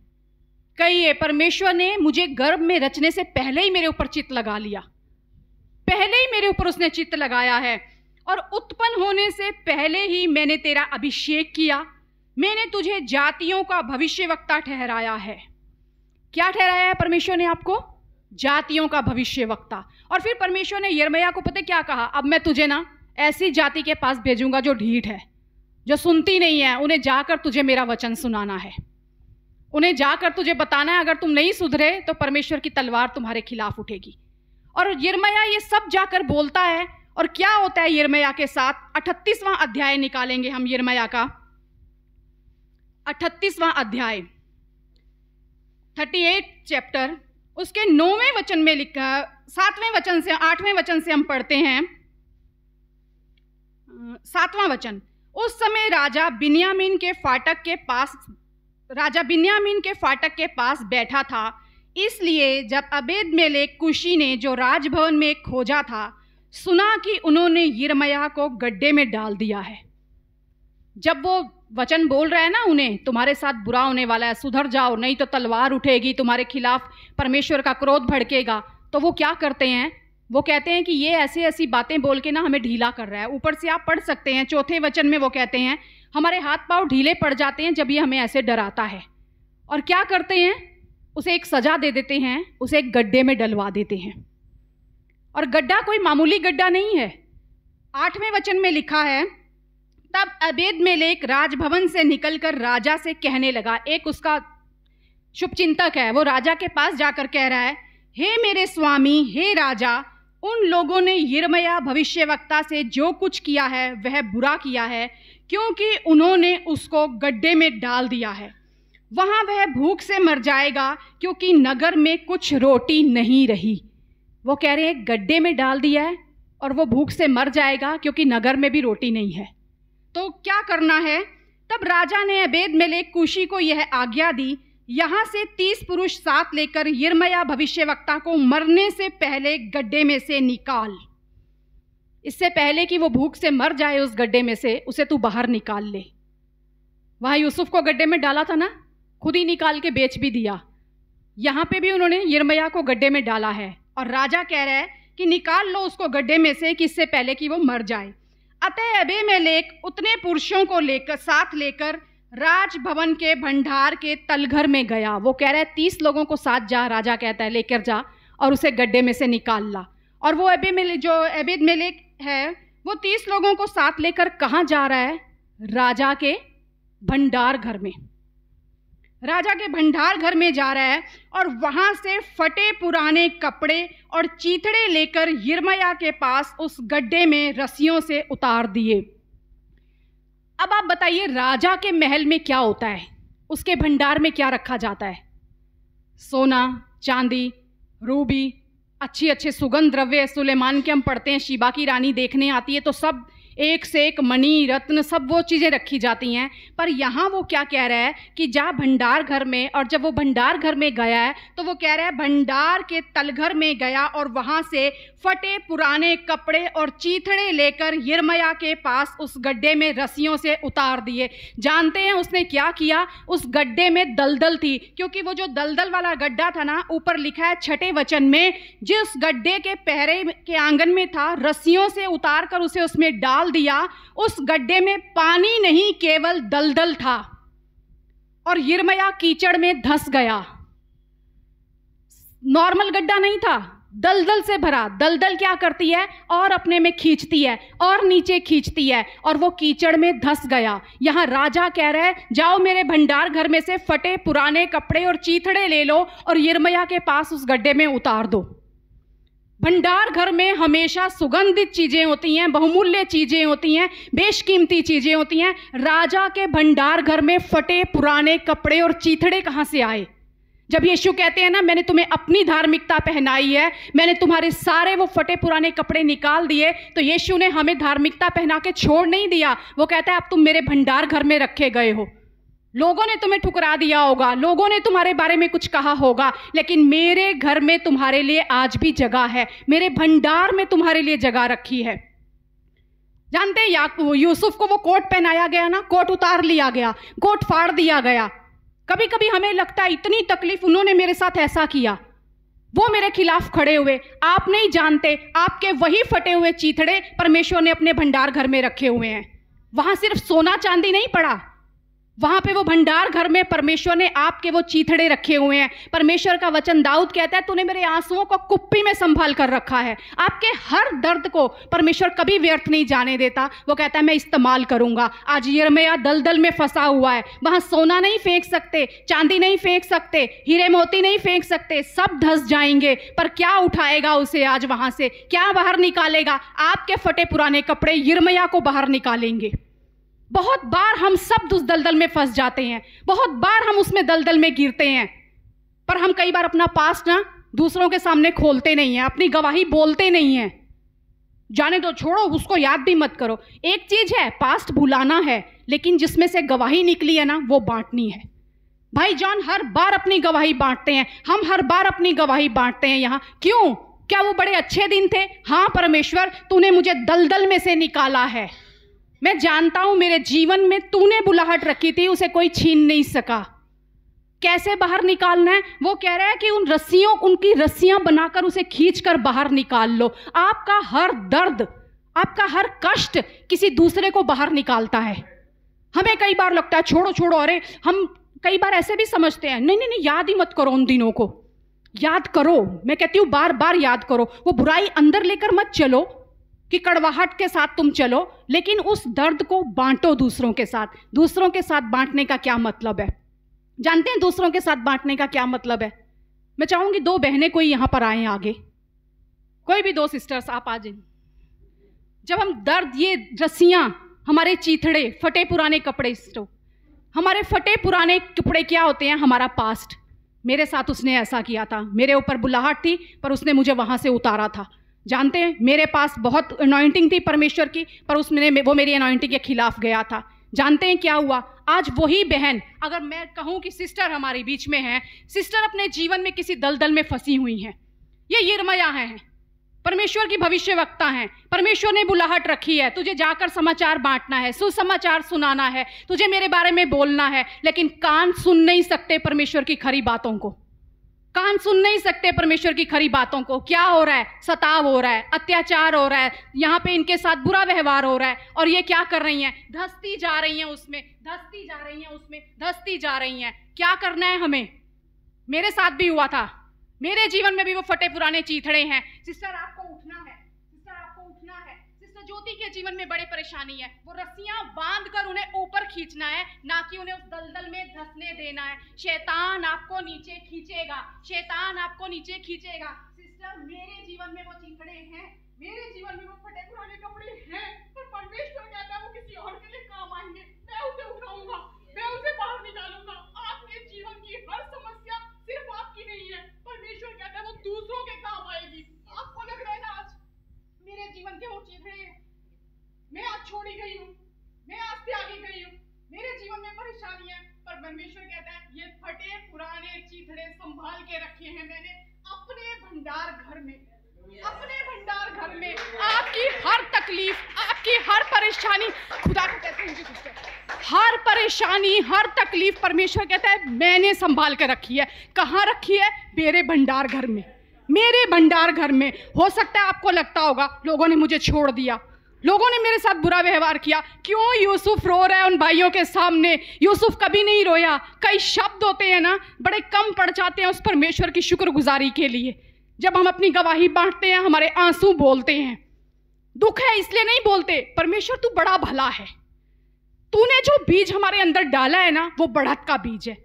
कहिए, परमेश्वर ने मुझे गर्भ में रचने से पहले ही मेरे ऊपर चित्त लगा लिया, पहले ही मेरे ऊपर उसने चित्त लगाया है। और उत्पन्न होने से पहले ही मैंने तेरा अभिषेक किया, मैंने तुझे जातियों का भविष्यवक्ता ठहराया है। क्या ठहराया है परमेश्वर ने आपको? जातियों का भविष्यवक्ता। और फिर परमेश्वर ने यिर्मयाह को पता क्या कहा? अब मैं तुझे ना ऐसी जाति के पास भेजूंगा जो ढीठ है, जो सुनती नहीं है। उन्हें जाकर तुझे मेरा वचन सुनाना है, उन्हें जाकर तुझे बताना है अगर तुम नहीं सुधरे तो परमेश्वर की तलवार तुम्हारे खिलाफ उठेगी। और यिर्मयाह ये सब जाकर बोलता है। और क्या होता है यिर्मयाह के साथ? 38वां अध्याय निकालेंगे हम, यिर्मयाह का 38वां अध्याय, 38 चैप्टर, उसके 9वें वचन में लिखा, 7वें वचन से 8वें वचन से हम पढ़ते हैं। 7वां वचन, उस समय राजा बिन्यामीन के फाटक के पास बैठा था, इसलिए जब अबेद-मेलेक कुशी ने जो राजभवन में खोजा था, सुना कि उन्होंने यिर्मयाह को गड्ढे में डाल दिया है। जब वो वचन बोल रहा है ना उन्हें, तुम्हारे साथ बुरा होने वाला है, सुधर जाओ नहीं तो तलवार उठेगी तुम्हारे खिलाफ, परमेश्वर का क्रोध भड़केगा, तो वो क्या करते हैं? वो कहते हैं कि ये ऐसी ऐसी बातें बोल के ना हमें ढीला कर रहा है। ऊपर से आप पढ़ सकते हैं, चौथे वचन में वो कहते हैं हमारे हाथ पांव ढीले पड़ जाते हैं जब ये हमें ऐसे डराता है। और क्या करते हैं? उसे एक सजा दे देते हैं, उसे एक गड्ढे में डलवा देते हैं। और गड्ढा कोई मामूली गड्ढा नहीं है। 8वें वचन में लिखा है, तब अबेद-मेलेक राजभवन से निकलकर राजा से कहने लगा, एक उसका शुभचिंतक है, वो राजा के पास जाकर कह रहा है, हे मेरे स्वामी, हे राजा, उन लोगों ने यिर्मयाह भविष्यवक्ता से जो कुछ किया है वह बुरा किया है, क्योंकि उन्होंने उसको गड्ढे में डाल दिया है। वहां वह भूख से मर जाएगा, क्योंकि नगर में कुछ रोटी नहीं रही। वो कह रहे हैं गड्ढे में डाल दिया है और वो भूख से मर जाएगा क्योंकि नगर में भी रोटी नहीं है। तो क्या करना है? तब राजा ने अबेद-मेलेक कुशी को यह आज्ञा दी, यहाँ से 30 पुरुष साथ लेकर यिर्मयाह भविष्यवक्ता को मरने से पहले गड्ढे में से निकाल। इससे पहले कि वो भूख से मर जाए उस गड्ढे में से, उसे तू बाहर निकाल ले। वहाँ यूसुफ को गड्ढे में डाला था ना, खुद ही निकाल के बेच भी दिया। यहाँ पे भी उन्होंने यिर्मयाह को गड्ढे में डाला है और राजा कह रहा है कि निकाल लो उसको गड्ढे में से, किससे पहले कि वो मर जाए। अतः अबीमेलेक उतने पुरुषों को साथ लेकर राजभवन के भंडार के तलघर में गया। वो कह रहा है 30 लोगों को साथ जा, राजा कहता है लेकर जा और उसे गड्ढे में से निकाल ला। और वो अबीमेलेक है, वो 30 लोगों को साथ लेकर कहाँ जा रहा है? राजा के भंडार घर में, राजा के भंडार घर में जा रहा है और वहां से फटे पुराने कपड़े और चीथड़े लेकर यिर्मयाह के पास उस गड्ढे में रस्सियों से उतार दिए। अब आप बताइए, राजा के महल में क्या होता है? उसके भंडार में क्या रखा जाता है? सोना, चांदी, रूबी, अच्छे अच्छे सुगंध द्रव्य। सुलेमान के हम पढ़ते हैं, शीबा की रानी देखने आती है तो सब एक से एक मणि रत्न सब वो चीज़ें रखी जाती हैं। पर यहाँ वो क्या कह रहा है कि जा भंडार घर में, और जब वो भंडार घर में गया है तो वो कह रहा है भंडार के तलघर में गया और वहाँ से फटे पुराने कपड़े और चीथड़े लेकर यिर्मयाह के पास उस गड्ढे में रस्सियों से उतार दिए। जानते हैं उसने क्या किया? उस गड्ढे में दलदल थी, क्योंकि वो जो दलदल वाला गड्ढा था ना, ऊपर लिखा है 6ठे वचन में, जिस गड्ढे के पहरे के आंगन में था रस्सियों से उतार कर उसे उसमें डाल दिया। उस गड्ढे में पानी नहीं, केवल दलदल था, और यिर्मयाह कीचड़ में धंस गया। नॉर्मल गड्ढा नहीं था, दलदल से भरा। दलदल क्या करती है? और अपने में खींचती है और नीचे खींचती है, और वो कीचड़ में धंस गया। यहां राजा कह रहा है जाओ मेरे भंडार घर में से फटे पुराने कपड़े और चीथड़े ले लो और यिर्मयाह के पास उस गड्ढे में उतार दो। भंडार घर में हमेशा सुगंधित चीजें होती हैं, बहुमूल्य चीजें होती हैं, बेशकीमती चीजें होती हैं। राजा के भंडार घर में फटे पुराने कपड़े और चीथड़े कहां से आए? जब यीशु कहते हैं ना, मैंने तुम्हें अपनी धार्मिकता पहनाई है, मैंने तुम्हारे सारे वो फटे पुराने कपड़े निकाल दिए, तो यीशु ने हमें धार्मिकता पहना के छोड़ नहीं दिया। वो कहता है अब तुम मेरे भंडार घर में रखे गए हो। लोगों ने तुम्हें ठुकरा दिया होगा, लोगों ने तुम्हारे बारे में कुछ कहा होगा, लेकिन मेरे घर में तुम्हारे लिए आज भी जगह है, मेरे भंडार में तुम्हारे लिए जगह रखी है। जानते हैं यूसुफ को वो कोट पहनाया गया ना, कोट उतार लिया गया, कोट फाड़ दिया गया। कभी कभी हमें लगता है इतनी तकलीफ, उन्होंने मेरे साथ ऐसा किया, वो मेरे खिलाफ खड़े हुए। आप नहीं जानते, आपके वही फटे हुए चीथड़े परमेश्वर ने अपने भंडार घर में रखे हुए हैं। वहां सिर्फ सोना चांदी नहीं पड़ा, वहां पे वो भंडार घर में परमेश्वर ने आपके वो चीथड़े रखे हुए हैं। परमेश्वर का वचन दाऊद कहता है तूने मेरे आंसुओं को कुप्पी में संभाल कर रखा है। आपके हर दर्द को परमेश्वर कभी व्यर्थ नहीं जाने देता। वो कहता है मैं इस्तेमाल करूंगा। आज यिर्मयाह दलदल में फंसा हुआ है, वहां सोना नहीं फेंक सकते, चांदी नहीं फेंक सकते, हीरे मोती नहीं फेंक सकते, सब धंस जाएंगे। पर क्या उठाएगा उसे आज वहां से? क्या बाहर निकालेगा? आपके फटे पुराने कपड़े यिर्मयाह को बाहर निकालेंगे। बहुत बार हम सब उस दलदल में फंस जाते हैं, बहुत बार हम उसमें दलदल में गिरते हैं, पर हम कई बार अपना पास्ट ना दूसरों के सामने खोलते नहीं हैं, अपनी गवाही बोलते नहीं हैं। जाने दो, छोड़ो, उसको याद भी मत करो। एक चीज है पास्ट भुलाना है, लेकिन जिसमें से गवाही निकली है ना, वो बांटनी है। भाई जॉन हर बार अपनी गवाही बांटते हैं, हम हर बार अपनी गवाही बांटते हैं। यहाँ क्यों? क्या वो बड़े अच्छे दिन थे? हाँ परमेश्वर, तूने मुझे दलदल में से निकाला है। मैं जानता हूं मेरे जीवन में तूने बुलाहट रखी थी, उसे कोई छीन नहीं सका। कैसे बाहर निकालना है? वो कह रहा है कि उनकी रस्सियां बनाकर उसे खींचकर बाहर निकाल लो। आपका हर दर्द, आपका हर कष्ट किसी दूसरे को बाहर निकालता है। हमें कई बार लगता है छोड़ो छोड़ो, अरे हम कई बार ऐसे भी समझते हैं, नहीं नहीं नहीं, याद ही मत करो उन दिनों को, याद करो। मैं कहती हूं बार बार याद करो। वो बुराई अंदर लेकर मत चलो कि कड़वाहट के साथ तुम चलो, लेकिन उस दर्द को बांटो दूसरों के साथ। दूसरों के साथ बांटने का क्या मतलब है? जानते हैं दूसरों के साथ बांटने का क्या मतलब है? मैं चाहूंगी 2 बहनें कोई यहां पर आए आगे, कोई भी 2 सिस्टर्स आप आ जाए। जब हम दर्द, ये रस्सियां, हमारे चीथड़े, फटे पुराने कपड़े, हमारे फटे पुराने कपड़े क्या होते हैं? हमारा पास्ट। मेरे साथ उसने ऐसा किया था, मेरे ऊपर बुलाहट थी पर उसने मुझे वहां से उतारा था। जानते हैं मेरे पास बहुत अनॉइंटिंग थी परमेश्वर की, पर वो मेरी अनॉइंटिंग के खिलाफ गया था। जानते हैं क्या हुआ? आज वही बहन, अगर मैं कहूं कि सिस्टर हमारे बीच में है, सिस्टर अपने जीवन में किसी दलदल में फंसी हुई हैं। ये यिर्मयाह हैं, परमेश्वर की भविष्यवक्ता हैं। परमेश्वर ने बुलाहट रखी है, तुझे जाकर समाचार बांटना है, सुसमाचार सुनाना है, तुझे मेरे बारे में बोलना है, लेकिन कान सुन नहीं सकते परमेश्वर की खरी बातों को। कान सुन नहीं सकते परमेश्वर की खरी बातों को। क्या हो रहा है? सताव हो रहा है, अत्याचार हो रहा है, यहाँ पे इनके साथ बुरा व्यवहार हो रहा है, और ये क्या कर रही हैं? धंसती जा रही हैं उसमें, धंसती जा रही हैं उसमें, धंसती जा रही हैं। क्या करना है हमें? मेरे साथ भी हुआ था, मेरे जीवन में भी वो फटे पुराने चीथड़े हैं। सिस्टर आपको उठना है, सिस्टर आपको उठना है। सिस्टर ज्योति के जीवन में बड़ी परेशानी है, वो रस्सियां बांध कर उन्हें ऊपर खींचना है, ना कि उन्हें उस दलदल में धंसने देना है। शैतान आपको नीचे खींचेगा, शैतान आपको नीचे खींचेगा। सिस्टर मेरे जीवन में वो चीथड़े हैं, मेरे जीवन में वो फटे पुराने कपड़े हैं, पर परमेश्वर कहता है वो किसी और के लिए काम आएंगे। मैं उसे उठाऊंगा, मैं उसे बाहर निकालूंगा। आपके जीवन की हर समस्या सिर्फ आपकी नहीं है, परमेश्वर कहता है वो दूसरों के काम आएगी। आपको लग रहा है ना आज मेरे जीवन के वो चीथड़े मैं आज संभाल के रखे हैं मैंने अपने भंडार घर में। अपने भंडार घर में आपकी हर तकलीफ, आपकी हर परेशानी, खुदा को कहते हैं हर परेशानी, हर तकलीफ परमेश्वर कहता है मैंने संभाल के रखी है। कहाँ रखी है? मेरे भंडार घर में, मेरे भंडार घर में। हो सकता है आपको लगता होगा लोगों ने मुझे छोड़ दिया, लोगों ने मेरे साथ बुरा व्यवहार किया, क्यों यूसुफ रो रहा है उन भाइयों के सामने? यूसुफ कभी नहीं रोया। कई शब्द होते हैं ना, बड़े कम पड़ जाते हैं उस परमेश्वर की शुक्रगुजारी के लिए। जब हम अपनी गवाही बांटते हैं हमारे आंसू बोलते हैं। दुख है इसलिए नहीं बोलते, परमेश्वर तू बड़ा भला है, तूने जो बीज हमारे अंदर डाला है ना वो बढ़त का बीज है।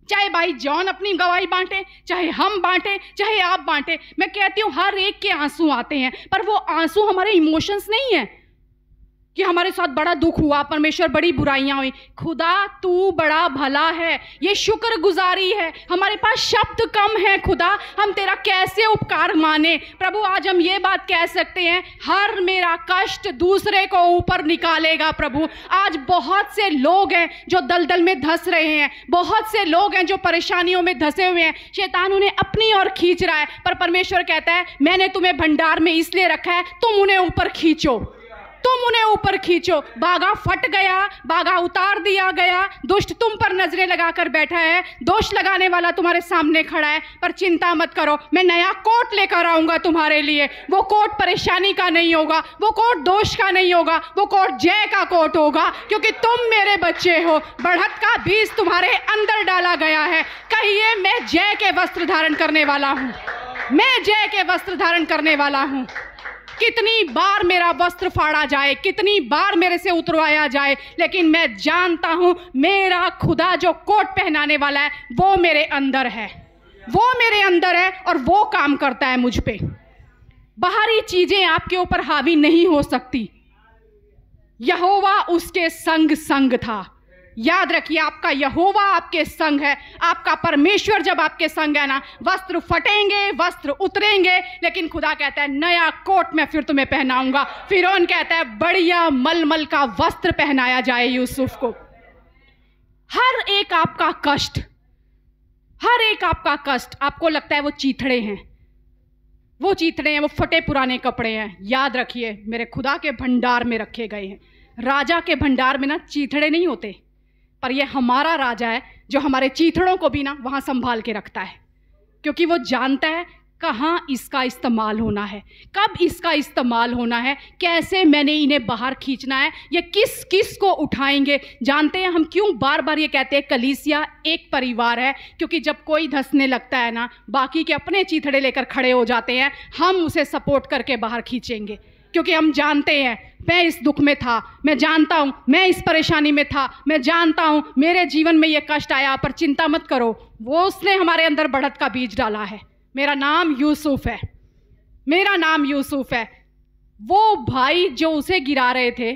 चाहे भाई जॉन अपनी गवाही बांटे, चाहे हम बांटे, चाहे आप बांटे, मैं कहती हूँ हर एक के आंसू आते हैं, पर वो आंसू हमारे इमोशंस नहीं है कि हमारे साथ बड़ा दुख हुआ, परमेश्वर बड़ी बुराइयां हुई। खुदा तू बड़ा भला है, ये शुक्रगुजारी है। हमारे पास शब्द कम है, खुदा हम तेरा कैसे उपकार माने। प्रभु आज हम ये बात कह सकते हैं, हर मेरा कष्ट दूसरे को ऊपर निकालेगा। प्रभु आज बहुत से लोग हैं जो दलदल में धंस रहे हैं, बहुत से लोग हैं जो परेशानियों में धंसे हुए हैं, शैतान उन्हें अपनी ओर खींच रहा है, पर परमेश्वर कहता है मैंने तुम्हें भंडार में इसलिए रखा है तुम उन्हें ऊपर खींचो, तुम उन्हें ऊपर खींचो। बागा फट गया, बागा उतार दिया गया, दुष्ट तुम पर नजरें लगाकर बैठा है, दोष लगाने वाला तुम्हारे सामने खड़ा है, पर चिंता मत करो, मैं नया कोट लेकर आऊंगा तुम्हारे लिए। वो कोट परेशानी का नहीं होगा, वो कोट दोष का नहीं होगा, वो कोट जय का कोट होगा, क्योंकि तुम मेरे बच्चे हो। बढ़त का बीज तुम्हारे अंदर डाला गया है। कहिए मैं जय के वस्त्र धारण करने वाला हूं, मैं जय के वस्त्र धारण करने वाला हूं। कितनी बार मेरा वस्त्र फाड़ा जाए, कितनी बार मेरे से उतरवाया जाए, लेकिन मैं जानता हूं मेरा खुदा जो कोट पहनाने वाला है वो मेरे अंदर है, वो मेरे अंदर है और वो काम करता है मुझ पे। बाहरी चीजें आपके ऊपर हावी नहीं हो सकती। यहोवा उसके संग संग था। याद रखिए आपका यहोवा आपके संग है, आपका परमेश्वर जब आपके संग है ना, वस्त्र फटेंगे, वस्त्र उतरेंगे, लेकिन खुदा कहता है नया कोट मैं फिर तुम्हें पहनाऊंगा। फिरौन कहता है बढ़िया मलमल का वस्त्र पहनाया जाए यूसुफ को। हर एक आपका कष्ट, हर एक आपका कष्ट, आपको लगता है वो चीथड़े हैं, वो चीथड़े हैं, वो फटे पुराने कपड़े हैं। याद रखिए मेरे खुदा के भंडार में रखे गए हैं। राजा के भंडार में ना चीथड़े नहीं होते, पर ये हमारा राजा है जो हमारे चीथड़ों को भी ना वहाँ संभाल के रखता है, क्योंकि वो जानता है कहाँ इसका इस्तेमाल होना है, कब इसका इस्तेमाल होना है, कैसे मैंने इन्हें बाहर खींचना है, ये किस किस को उठाएंगे। जानते हैं हम क्यों बार बार ये कहते हैं कलीसिया एक परिवार है? क्योंकि जब कोई धंसने लगता है ना, बाकी के अपने चीथड़े लेकर खड़े हो जाते हैं, हम उसे सपोर्ट करके बाहर खींचेंगे, क्योंकि हम जानते हैं मैं इस दुख में था, मैं जानता हूं मैं इस परेशानी में था, मैं जानता हूं मेरे जीवन में ये कष्ट आया, पर चिंता मत करो, वो उसने हमारे अंदर बढ़त का बीज डाला है। मेरा नाम यूसुफ है, मेरा नाम यूसुफ है। वो भाई जो उसे गिरा रहे थे,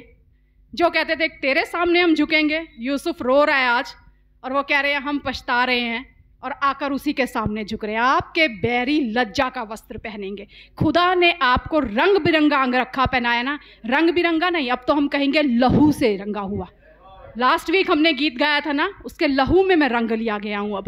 जो कहते थे तेरे सामने हम झुकेंगे, यूसुफ रो रहा है आज और वो कह रहे हैं हम पछता रहे हैं, और आकर उसी के सामने झुक रहे हैं। आपके बैरी लज्जा का वस्त्र पहनेंगे। खुदा ने आपको रंग बिरंगा अंगरखा पहनाया ना, रंग बिरंगा नहीं, अब तो हम कहेंगे लहू से रंगा हुआ। लास्ट वीक हमने गीत गाया था ना, उसके लहू में मैं रंग लिया गया हूँ।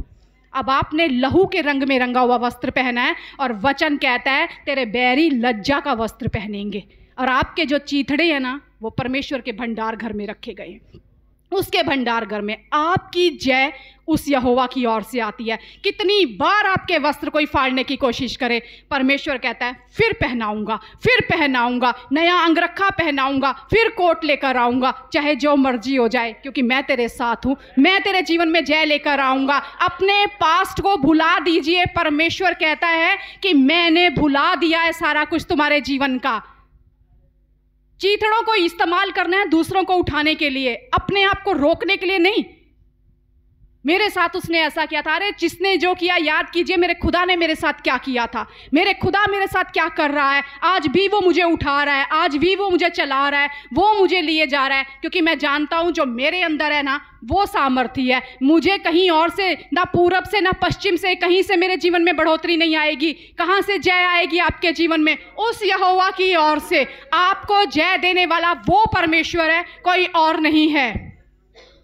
अब आपने लहू के रंग में रंगा हुआ वस्त्र पहना है, और वचन कहता है तेरे बैरी लज्जा का वस्त्र पहनेंगे। और आपके जो चीथड़े हैं ना, वो परमेश्वर के भंडार घर में रखे गए हैं। उसके भंडार घर में आपकी जय उस यहोवा की ओर से आती है। कितनी बार आपके वस्त्र कोई फाड़ने की कोशिश करे, परमेश्वर कहता है फिर पहनाऊंगा, फिर पहनाऊंगा, नया अंगरखा पहनाऊंगा, फिर कोट लेकर आऊंगा, चाहे जो मर्जी हो जाए, क्योंकि मैं तेरे साथ हूं, मैं तेरे जीवन में जय लेकर आऊंगा। अपने पास्ट को भुला दीजिए। परमेश्वर कहता है कि मैंने भुला दिया है सारा कुछ तुम्हारे जीवन का। चीथड़ों को इस्तेमाल करना है दूसरों को उठाने के लिए, अपने आप को रोकने के लिए नहीं। मेरे साथ उसने ऐसा किया था, अरे जिसने जो किया याद कीजिए मेरे खुदा ने मेरे साथ क्या किया था, मेरे खुदा मेरे साथ क्या कर रहा है। आज भी वो मुझे उठा रहा है, आज भी वो मुझे चला रहा है, वो मुझे लिए जा रहा है, क्योंकि मैं जानता हूं जो मेरे अंदर है ना, वो सामर्थ्य है। मुझे कहीं और से, ना पूरब से ना पश्चिम से, कहीं से मेरे जीवन में बढ़ोतरी नहीं आएगी। कहां से जय आएगी आपके जीवन में? उस यहोवा की ओर से। आपको जय देने वाला वो परमेश्वर है, कोई और नहीं है।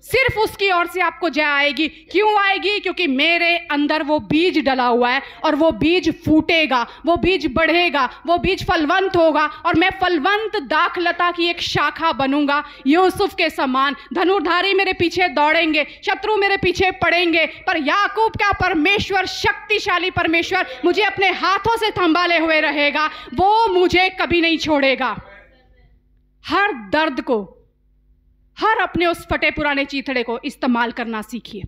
सिर्फ उसकी ओर से आपको जय आएगी। क्यों आएगी? क्योंकि मेरे अंदर वो बीज डला हुआ है और वो बीज फूटेगा, वो बीज बढ़ेगा, वो बीज फलवंत होगा और मैं फलवंत दाखलता की एक शाखा बनूंगा यूसुफ के समान। धनुर्धारी मेरे पीछे दौड़ेंगे, शत्रु मेरे पीछे पड़ेंगे, पर याकूब का परमेश्वर, शक्तिशाली परमेश्वर मुझे अपने हाथों से संभाले हुए रहेगा, वो मुझे कभी नहीं छोड़ेगा। हर दर्द को, हर अपने उस फटे पुराने चीथड़े को इस्तेमाल करना सीखिए,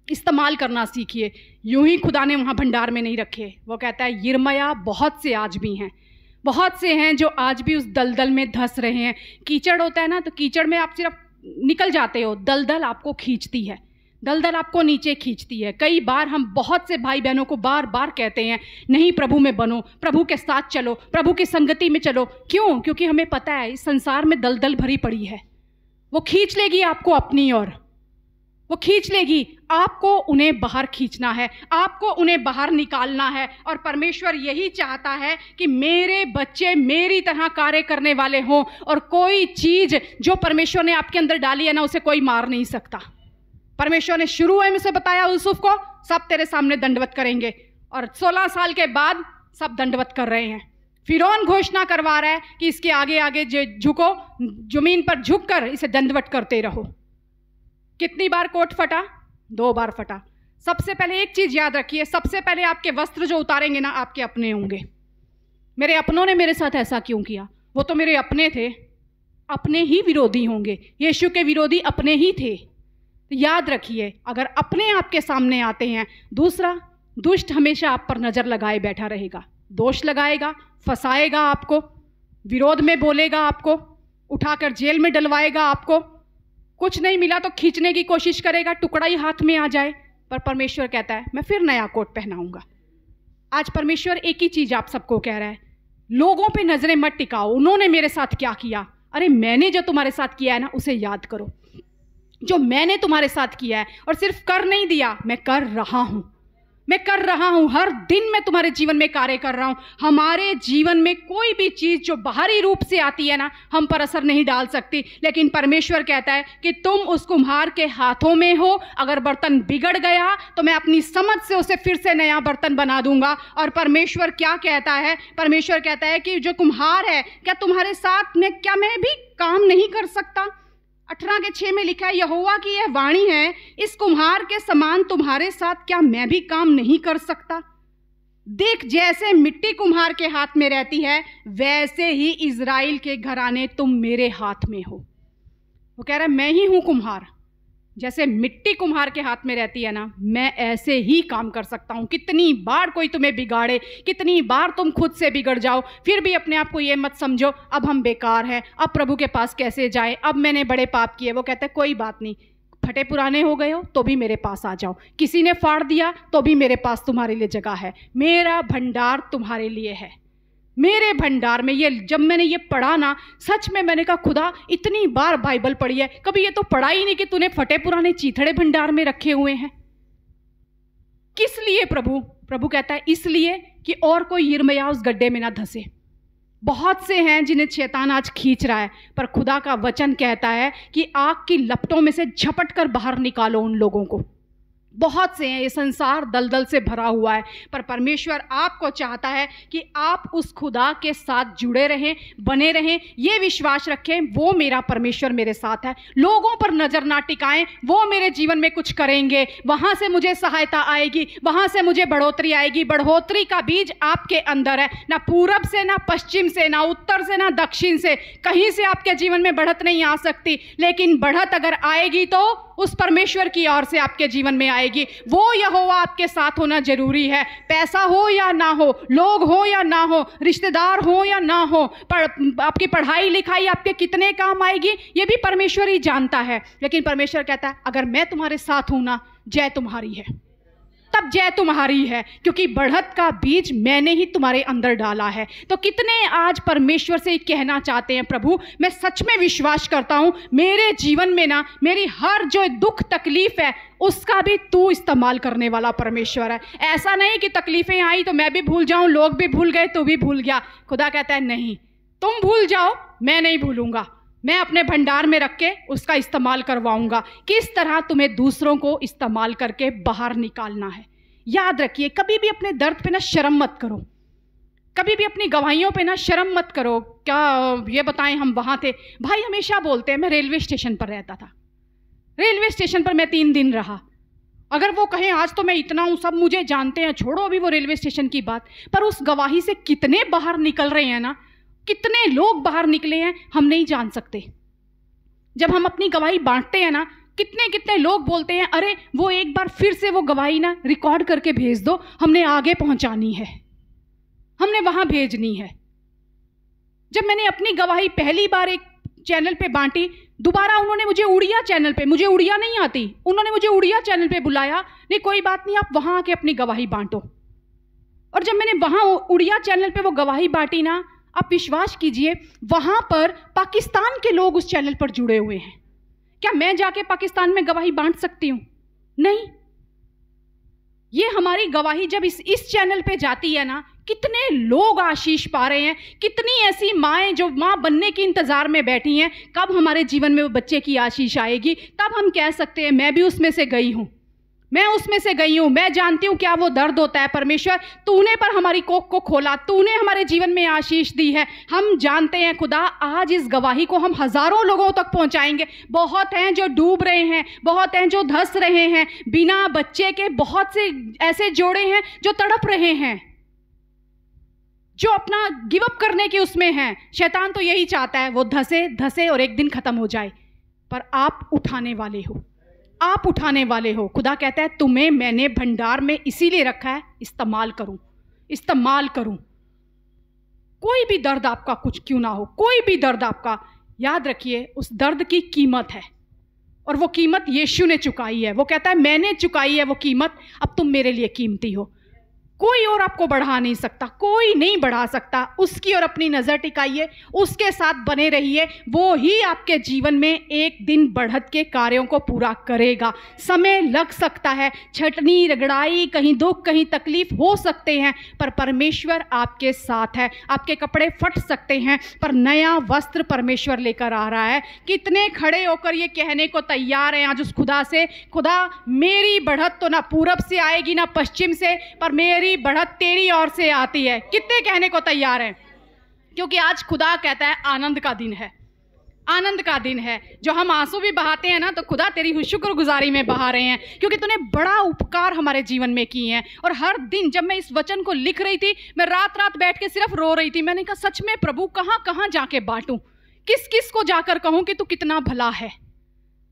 इस्तेमाल करना सीखिए। यूं ही खुदा ने वहाँ भंडार में नहीं रखे। वो कहता है यिर्मयाह बहुत से आज भी हैं, बहुत से हैं जो आज भी उस दलदल में धंस रहे हैं। कीचड़ होता है ना, तो कीचड़ में आप सिर्फ निकल जाते हो, दलदल आपको खींचती है, दलदल आपको नीचे खींचती है। कई बार हम बहुत से भाई बहनों को बार बार कहते हैं नहीं प्रभु में बनो, प्रभु के साथ चलो, प्रभु की संगति में चलो। क्यों? क्योंकि हमें पता है इस संसार में दलदल भरी पड़ी है, वो खींच लेगी आपको अपनी ओर, वो खींच लेगी। आपको उन्हें बाहर खींचना है, आपको उन्हें बाहर निकालना है। और परमेश्वर यही चाहता है कि मेरे बच्चे मेरी तरह कार्य करने वाले हों और कोई चीज जो परमेश्वर ने आपके अंदर डाली है ना, उसे कोई मार नहीं सकता। परमेश्वर ने शुरू में से बताया यूसुफ को, सब तेरे सामने दंडवत करेंगे, और 16 साल के बाद सब दंडवत कर रहे हैं। फिरौन घोषणा करवा रहा है कि इसके आगे आगे झुको, जमीन पर झुककर इसे दंडवत करते रहो। कितनी बार कोट फटा? 2 बार फटा। सबसे पहले एक चीज याद रखिए, सबसे पहले आपके वस्त्र जो उतारेंगे ना, आपके अपने होंगे। मेरे अपनों ने मेरे साथ ऐसा क्यों किया? वो तो मेरे अपने थे, अपने ही विरोधी होंगे। यीशु के विरोधी अपने ही थे। तो याद रखिए, अगर अपने आपके सामने आते हैं, दूसरा दुष्ट हमेशा आप पर नजर लगाए बैठा रहेगा, दोष लगाएगा, फंसाएगा आपको, विरोध में बोलेगा आपको, उठाकर जेल में डलवाएगा आपको। कुछ नहीं मिला तो खींचने की कोशिश करेगा, टुकड़ा ही हाथ में आ जाए। पर परमेश्वर कहता है मैं फिर नया कोट पहनाऊंगा। आज परमेश्वर एक ही चीज आप सबको कह रहा है, लोगों पे नजरें मत टिकाओ, उन्होंने मेरे साथ क्या किया। अरे मैंने जो तुम्हारे साथ किया है ना, उसे याद करो। जो मैंने तुम्हारे साथ किया है, और सिर्फ कर नहीं दिया, मैं कर रहा हूं, मैं कर रहा हूं। हर दिन मैं तुम्हारे जीवन में कार्य कर रहा हूं। हमारे जीवन में कोई भी चीज जो बाहरी रूप से आती है ना, हम पर असर नहीं डाल सकती, लेकिन परमेश्वर कहता है कि तुम उस कुम्हार के हाथों में हो। अगर बर्तन बिगड़ गया तो मैं अपनी समझ से उसे फिर से नया बर्तन बना दूंगा। और परमेश्वर क्या कहता है? परमेश्वर कहता है कि जो कुम्हार है, क्या तुम्हारे साथ में, क्या मैं भी काम नहीं कर सकता? 18:6 में लिखा है, यहोवा की यह वाणी है, इस कुम्हार के समान तुम्हारे साथ क्या मैं भी काम नहीं कर सकता? देख, जैसे मिट्टी कुम्हार के हाथ में रहती है, वैसे ही इज़राइल के घराने तुम मेरे हाथ में हो। वो कह रहा है मैं ही हूं कुम्हार। जैसे मिट्टी कुम्हार के हाथ में रहती है ना, मैं ऐसे ही काम कर सकता हूँ। कितनी बार कोई तुम्हें बिगाड़े, कितनी बार तुम खुद से बिगड़ जाओ, फिर भी अपने आप को ये मत समझो अब हम बेकार हैं, अब प्रभु के पास कैसे जाए, अब मैंने बड़े पाप किए। वो कहता है कोई बात नहीं, फटे पुराने हो गए हो तो भी मेरे पास आ जाओ, किसी ने फाड़ दिया तो भी मेरे पास तुम्हारे लिए जगह है, मेरा भंडार तुम्हारे लिए है। मेरे भंडार में, ये जब मैंने ये पढ़ा ना, सच में मैंने कहा खुदा इतनी बार बाइबल पढ़ी है, कभी ये तो पढ़ा ही नहीं कि तूने फटे पुराने चीथड़े भंडार में रखे हुए हैं। किस लिए प्रभु? प्रभु कहता है इसलिए कि और कोई यिर्मयाह उस गड्ढे में ना धंसे। बहुत से हैं जिन्हें शैतान आज खींच रहा है, पर खुदा का वचन कहता है कि आग की लपटों में से झपट कर बाहर निकालो उन लोगों को। बहुत से हैं, ये संसार दलदल से भरा हुआ है, पर परमेश्वर आपको चाहता है कि आप उस खुदा के साथ जुड़े रहें, बने रहें, ये विश्वास रखें वो मेरा परमेश्वर मेरे साथ है। लोगों पर नजर ना टिकाएं, वो मेरे जीवन में कुछ करेंगे, वहां से मुझे सहायता आएगी, वहां से मुझे बढ़ोतरी आएगी। बढ़ोतरी का बीज आपके अंदर है, ना पूरब से, ना पश्चिम से, ना उत्तर से, ना दक्षिण से, कहीं से आपके जीवन में बढ़त नहीं आ सकती। लेकिन बढ़त अगर आएगी तो उस परमेश्वर की ओर से आपके जीवन में आएगी। वो यहोवा आपके साथ होना जरूरी है। पैसा हो या ना हो, लोग हो या ना हो, रिश्तेदार हो या ना हो, आपकी पढ़ाई लिखाई आपके कितने काम आएगी ये भी परमेश्वर ही जानता है। लेकिन परमेश्वर कहता है अगर मैं तुम्हारे साथ हूं ना, जय तुम्हारी है, तब जय तुम्हारी है, क्योंकि बढ़त का बीज मैंने ही तुम्हारे अंदर डाला है। तो कितने आज परमेश्वर से कहना चाहते हैं प्रभु मैं सच में विश्वास करता हूं मेरे जीवन में ना, मेरी हर जो दुख तकलीफ है उसका भी तू इस्तेमाल करने वाला परमेश्वर है। ऐसा नहीं कि तकलीफें आई तो मैं भी भूल जाऊं, लोग भी भूल गए, तू भी भूल गया। खुदा कहता है नहीं, तुम भूल जाओ, मैं नहीं भूलूंगा। मैं अपने भंडार में रख के उसका इस्तेमाल करवाऊंगा। किस तरह तुम्हें दूसरों को इस्तेमाल करके बाहर निकालना है। याद रखिए, कभी भी अपने दर्द पे ना शर्म मत करो, कभी भी अपनी गवाहियों पे ना शर्म मत करो। क्या ये बताएं, हम वहाँ थे, भाई हमेशा बोलते हैं, मैं रेलवे स्टेशन पर रहता था, रेलवे स्टेशन पर मैं 3 दिन रहा। अगर वो कहें आज तो मैं इतना हूँ, सब मुझे जानते हैं, छोड़ो अभी वो रेलवे स्टेशन की बात, पर उस गवाही से कितने बाहर निकल रहे हैं ना, कितने लोग बाहर निकले हैं हम नहीं जान सकते। जब हम अपनी गवाही बांटते हैं ना, कितने कितने लोग बोलते हैं, अरे वो एक बार फिर से वो गवाही ना रिकॉर्ड करके भेज दो, हमने आगे पहुंचानी है, हमने वहां भेजनी है। जब मैंने अपनी गवाही पहली बार एक चैनल पे बांटी, दोबारा उन्होंने मुझे उड़िया चैनल पे, मुझे उड़िया नहीं आती, उन्होंने मुझे उड़िया चैनल पे बुलाया, नहीं कोई बात नहीं, आप वहां आके अपनी गवाही बांटो। और जब मैंने वहां उड़िया चैनल पे वो गवाही बांटी ना, आप विश्वास कीजिए, वहां पर पाकिस्तान के लोग उस चैनल पर जुड़े हुए हैं। क्या मैं जाके पाकिस्तान में गवाही बांट सकती हूं? नहीं। ये हमारी गवाही जब इस चैनल पे जाती है ना, कितने लोग आशीष पा रहे हैं, कितनी ऐसी माएँ जो माँ बनने के इंतजार में बैठी हैं, कब हमारे जीवन में वो बच्चे की आशीष आएगी, तब हम कह सकते हैं मैं भी उसमें से गई हूँ, मैं उसमें से गई हूँ, मैं जानती हूँ क्या वो दर्द होता है। परमेश्वर, तूने पर हमारी कोख को खोला, तूने हमारे जीवन में आशीष दी है। हम जानते हैं खुदा, आज इस गवाही को हम हजारों लोगों तक पहुंचाएंगे। बहुत हैं जो डूब रहे हैं, बहुत हैं जो धंस रहे हैं, बिना बच्चे के बहुत से ऐसे जोड़े हैं जो तड़प रहे हैं, जो अपना गिव अप करने के उसमें हैं। शैतान तो यही चाहता है वो धसे धसे और एक दिन खत्म हो जाए, पर आप उठाने वाले हो, आप उठाने वाले हो। खुदा कहता है तुम्हें मैंने भंडार में इसीलिए रखा है, इस्तेमाल करूं, इस्तेमाल करूं। कोई भी दर्द आपका कुछ क्यों ना हो, कोई भी दर्द आपका, याद रखिए उस दर्द की कीमत है, और वो कीमत यीशु ने चुकाई है। वो कहता है मैंने चुकाई है वो कीमत, अब तुम मेरे लिए कीमती हो। कोई और आपको बढ़ा नहीं सकता, कोई नहीं बढ़ा सकता। उसकी ओर अपनी नज़र टिकाइए, उसके साथ बने रहिए, वो ही आपके जीवन में एक दिन बढ़त के कार्यों को पूरा करेगा। समय लग सकता है, छटनी रगड़ाई, कहीं दुख कहीं तकलीफ हो सकते हैं, पर परमेश्वर आपके साथ है। आपके कपड़े फट सकते हैं, पर नया वस्त्र परमेश्वर लेकर आ रहा है। कितने खड़े होकर ये कहने को तैयार हैं आज उस खुदा से, खुदा मेरी बढ़त तो ना पूरब से आएगी ना पश्चिम से, पर मेरी बढ़त तेरी ओर से आती है। कितने कहने को तैयार हैं? क्योंकि आज खुदा कहता है आनंद का दिन है, आनंद का दिन है। जो हम आंसू भी बहाते हैं ना, तो खुदा तेरी शुक्रगुजारी में बहा रहे हैं, क्योंकि तूने बड़ा उपकार हमारे जीवन में किए हैं। और हर दिन जब मैं इस वचन को लिख रही थी, मैं रात रात बैठ के सिर्फ रो रही थी। मैंने कहा सच में प्रभु, कहाँ कहाँ जाके बांटूं, किस किस को जाकर कहूं कि तू कितना भला है,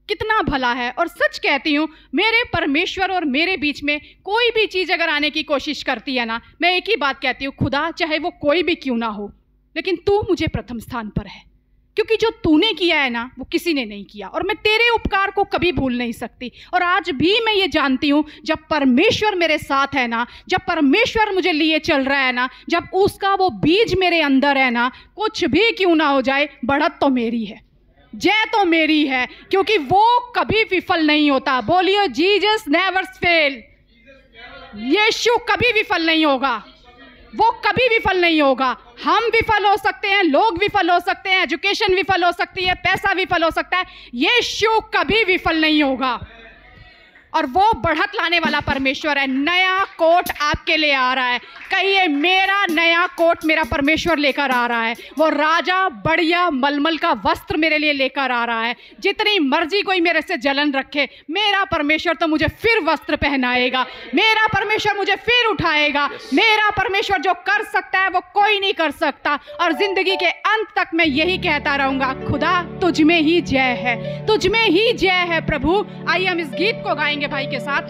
कितना भला है। और सच कहती हूँ, मेरे परमेश्वर और मेरे बीच में कोई भी चीज़ अगर आने की कोशिश करती है ना, मैं एक ही बात कहती हूँ, खुदा चाहे वो कोई भी क्यों ना हो, लेकिन तू मुझे प्रथम स्थान पर है, क्योंकि जो तूने किया है ना वो किसी ने नहीं किया, और मैं तेरे उपकार को कभी भूल नहीं सकती। और आज भी मैं ये जानती हूँ, जब परमेश्वर मेरे साथ है ना, जब परमेश्वर मुझे लिए चल रहा है ना, जब उसका वो बीज मेरे अंदर है ना, कुछ भी क्यों ना हो जाए, बढ़त तो मेरी है, जय तो मेरी है, क्योंकि वो कभी विफल नहीं होता। बोलिए जीसस नेवर फेल, यीशु कभी विफल नहीं होगा, वो कभी विफल नहीं होगा। हम विफल हो सकते हैं, लोग विफल हो सकते हैं, एजुकेशन विफल हो सकती है, पैसा विफल हो सकता है, यीशु कभी विफल नहीं होगा। और वो बढ़त लाने वाला परमेश्वर है। नया कोट आपके लिए आ रहा है, कहिए मेरा नया कोट मेरा परमेश्वर लेकर आ रहा है। वो राजा बढ़िया मलमल का वस्त्र मेरे लिए लेकर आ रहा है। जितनी मर्जी कोई मेरे से जलन रखे, मेरा परमेश्वर तो मुझे फिर वस्त्र पहनाएगा, मेरा परमेश्वर मुझे फिर उठाएगा। मेरा परमेश्वर जो कर सकता है वो कोई नहीं कर सकता। और जिंदगी के अंत तक मैं यही कहता रहूंगा, खुदा तुझ में ही जय है, तुझ में ही जय है प्रभु। आइए हम इस गीत को गाएंगे भाई के साथ।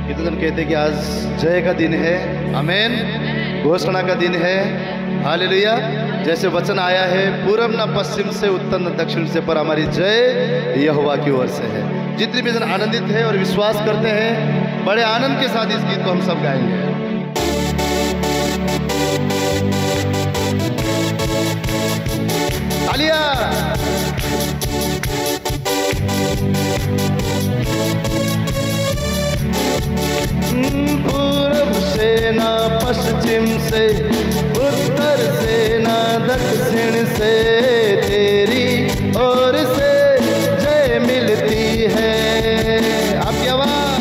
कितने जन कहते कि आज जय का दिन है, आमीन, घोषणा का दिन है, हालेलुया। जैसे वचन आया है, पूरब न पश्चिम से, उत्तर न दक्षिण से, पर हमारी जय यहोवा की ओर से है। जितने भी जन आनंदित है और विश्वास करते हैं, बड़े आनंद के साथ इस गीत को हम सब गाएंगे। तालिया। पूरब से, उत्तर से ना दक्षिण से, तेरी ओर से जय मिलती है। आपकी आवाज।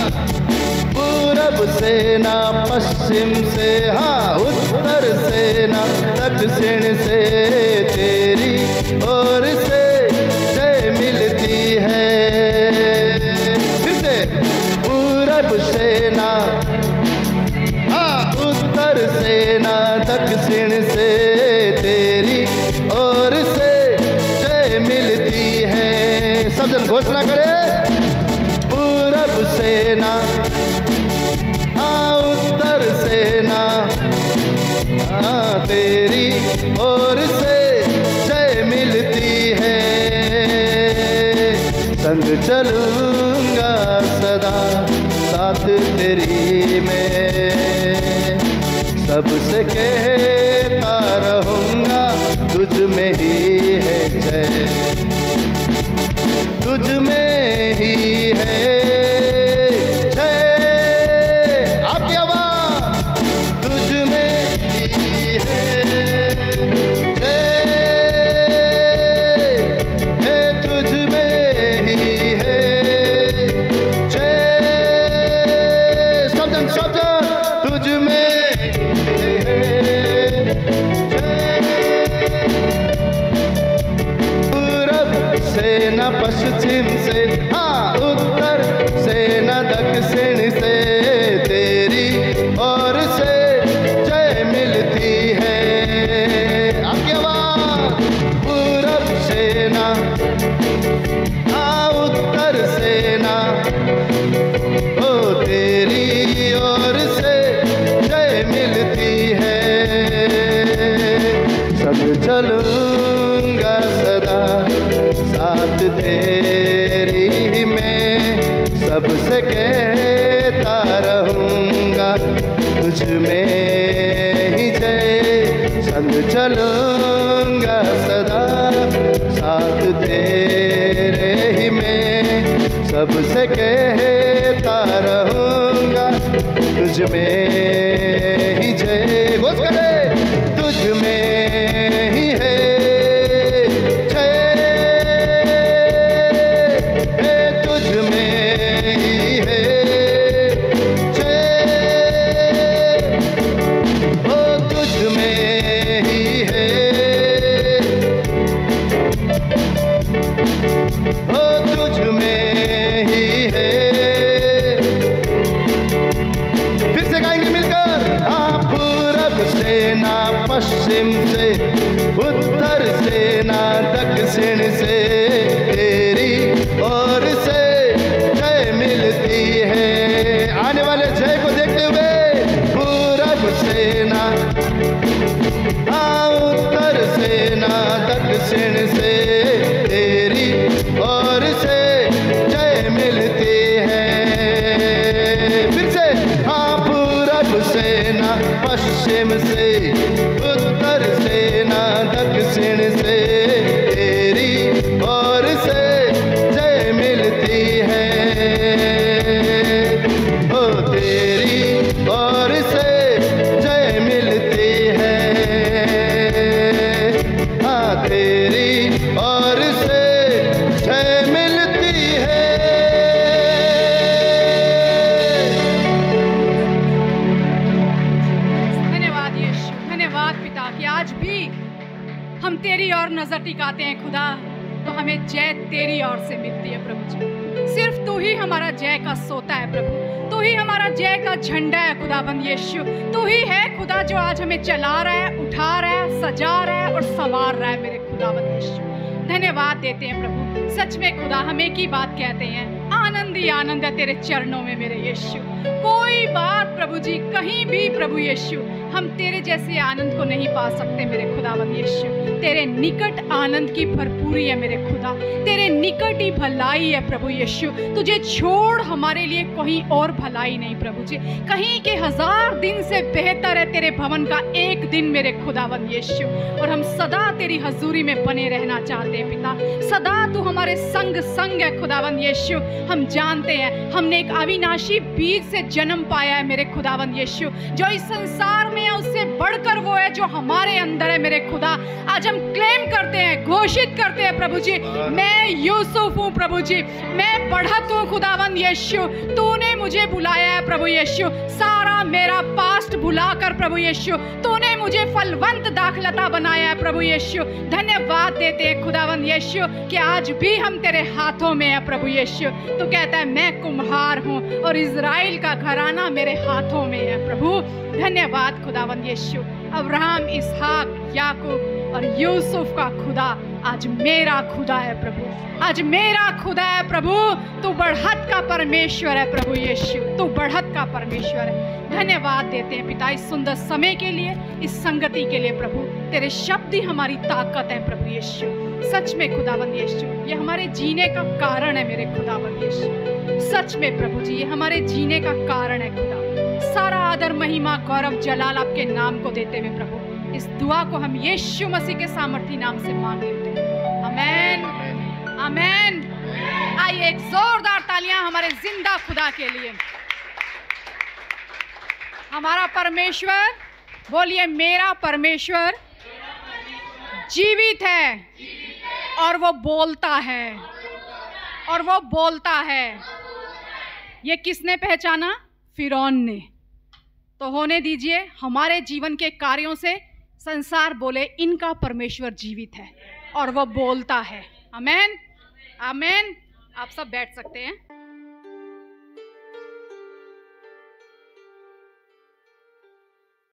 पूरब से ना पश्चिम से, हाँ उत्तर से ना दक्षिण से, तेरी ओर से जय मिलती है। फिर से पूरब से ना, हाँ उत्तर से ना दक्षिण से, तेरी ओर से जय मिलती है। सब जन घोषणा करे। पूरब से ना, हाँ उत्तर से ना, हाँ तेरी ओर से जय मिलती है। संग चलूंगा सदा साथ तेरी में, सबसे कहता रहूंगा तुझ में ही है जय, तुझ में ही है जय। आपकी आवाज। तुझ में ही है जय, तुझ में ही है जय। शब्द तुझ में है जय। पूरब से न पश्चिम से, हाँ उत्तर से न दक्षिण से, तेरी ओर से जय मिलती है। आपकी आवाज। पूरब से ना, हाँ उत्तर से ना, ओ तेरी ओर से जय मिलती है। सब चलूंगा सदा साथ तेरी में, सबसे कहता रहूंगा तुझ में ही जय। संग चलूंगा सदा साथ तेरे ही में, सबसे कहता रहूंगा तुझ में ही जय। घोष करे। तुझ में ही है पश्चिम से, उत्तर से ना दक्षिण से, तेरी ओर से जय मिलती है। आने वाले जय को देखते हुए। पूरब से ना, हाँ उत्तर से ना दक्षिण से, तेरी ओर से जय मिलती है। फिर से, हाँ पूरब से ना पश्चिम से, उत्तर से ना दक्षिण से, तेरी ओर से जय मिलती है। ओ तेरी ओर से जय मिलती है, हाँ तेरी ओर से जय मिलती है। धन्यवाद यीशु, धन्यवाद पिता कि आज भी हम तेरी ओर नजर टिकाते हैं खुदा, तो हमें जय तेरी ओर से मिलती है प्रभु जी। सिर्फ तू ही हमारा जय का सोता है प्रभु, तू ही हमारा जय का झंडा है खुदाबंद यीशु। तू ही है खुदा जो आज हमें चला रहा है, उठा रहा है, सजा रहा है और संवार रहा है मेरे खुदाबंद यीशु। धन्यवाद देते हैं प्रभु। सच में खुदा हम एक ही बात कहते हैं, आनंद ही आनंद है तेरे चरणों में मेरे यीशु। कोई बात प्रभु जी कहीं भी प्रभु यीशु हम तेरे जैसे आनंद को नहीं पा सकते मेरे खुदावंद यीशु। तेरे निकट आनंद की भरपूरी है मेरे खुदा, तेरे निकट ही भलाई है प्रभु यीशु। तुझे छोड़ हमारे लिए कोई और भलाई नहीं प्रभु जी। कहीं के 1000 दिन से बेहतर है तेरे भवन का एक दिन मेरे खुदावंद यीशु। और हम सदा तेरी हजूरी में बने रहना चाहते हैं पिता, सदा तू हमारे संग संग है खुदावंद यीशु। हम जानते हैं हमने एक अविनाशी बीज से जन्म पाया है मेरे खुदावंद यीशु, जो इस संसार में हैं उससे बढ़कर वो है जो हमारे अंदर है मेरे खुदा। आज हम क्लेम करते हैं, घोषित करते हैं प्रभु जी, मैं यूसुफ हूँ प्रभु जी, मैं बढ़त हूँ खुदावंद यीशु, तूने मुझे बुलाया है प्रभु यीशु, सारा मेरा पास्ट भुलाकर प्रभु यीशु तूने मुझे फलवंत दाखलता बनाया है प्रभु यीशु। धन्यवाद देते हैं खुदावंद यीशु कि आज भी हम तेरे हाथों में है प्रभु यीशु। तू कहता है मैं कुम्हार हूँ और इज़राइल का घराना मेरे हाथों में है प्रभु। धन्यवाद खुदावंद यीशु। अब्राहम, इसहाक, याकूब और यूसुफ का खुदा आज मेरा खुदा है प्रभु, आज मेरा खुदा है प्रभु। तू बढ़त का परमेश्वर है प्रभु यीशु, तू बढ़त का परमेश्वर है। धन्यवाद देते हैं पिता इस सुंदर समय के लिए, इस संगति के लिए प्रभु। तेरे शब्द ही हमारी ताकत है प्रभु यीशु। सच में खुदावंद यीशु ये हमारे जीने का कारण है मेरे खुदावंद यीशु। सच में प्रभु जी ये हमारे जीने का कारण है खुदा। सारा आदर, महिमा, गौरव, जलाल आपके नाम को देते हुए प्रभु इस दुआ को हम यीशु मसीह के सामर्थी नाम से मांग लेते हैं। आमीन, आमीन। आइए एक जोरदार तालियां हमारे जिंदा खुदा के लिए। हमारा परमेश्वर, बोलिए मेरा परमेश्वर जीवित है और वो बोलता है, और वो बोलता है। ये किसने पहचाना? फिरौन ने। तो होने दीजिए हमारे जीवन के कार्यों से संसार बोले इनका परमेश्वर जीवित है और वो बोलता है। आमीन, आमीन। आप सब बैठ सकते हैं।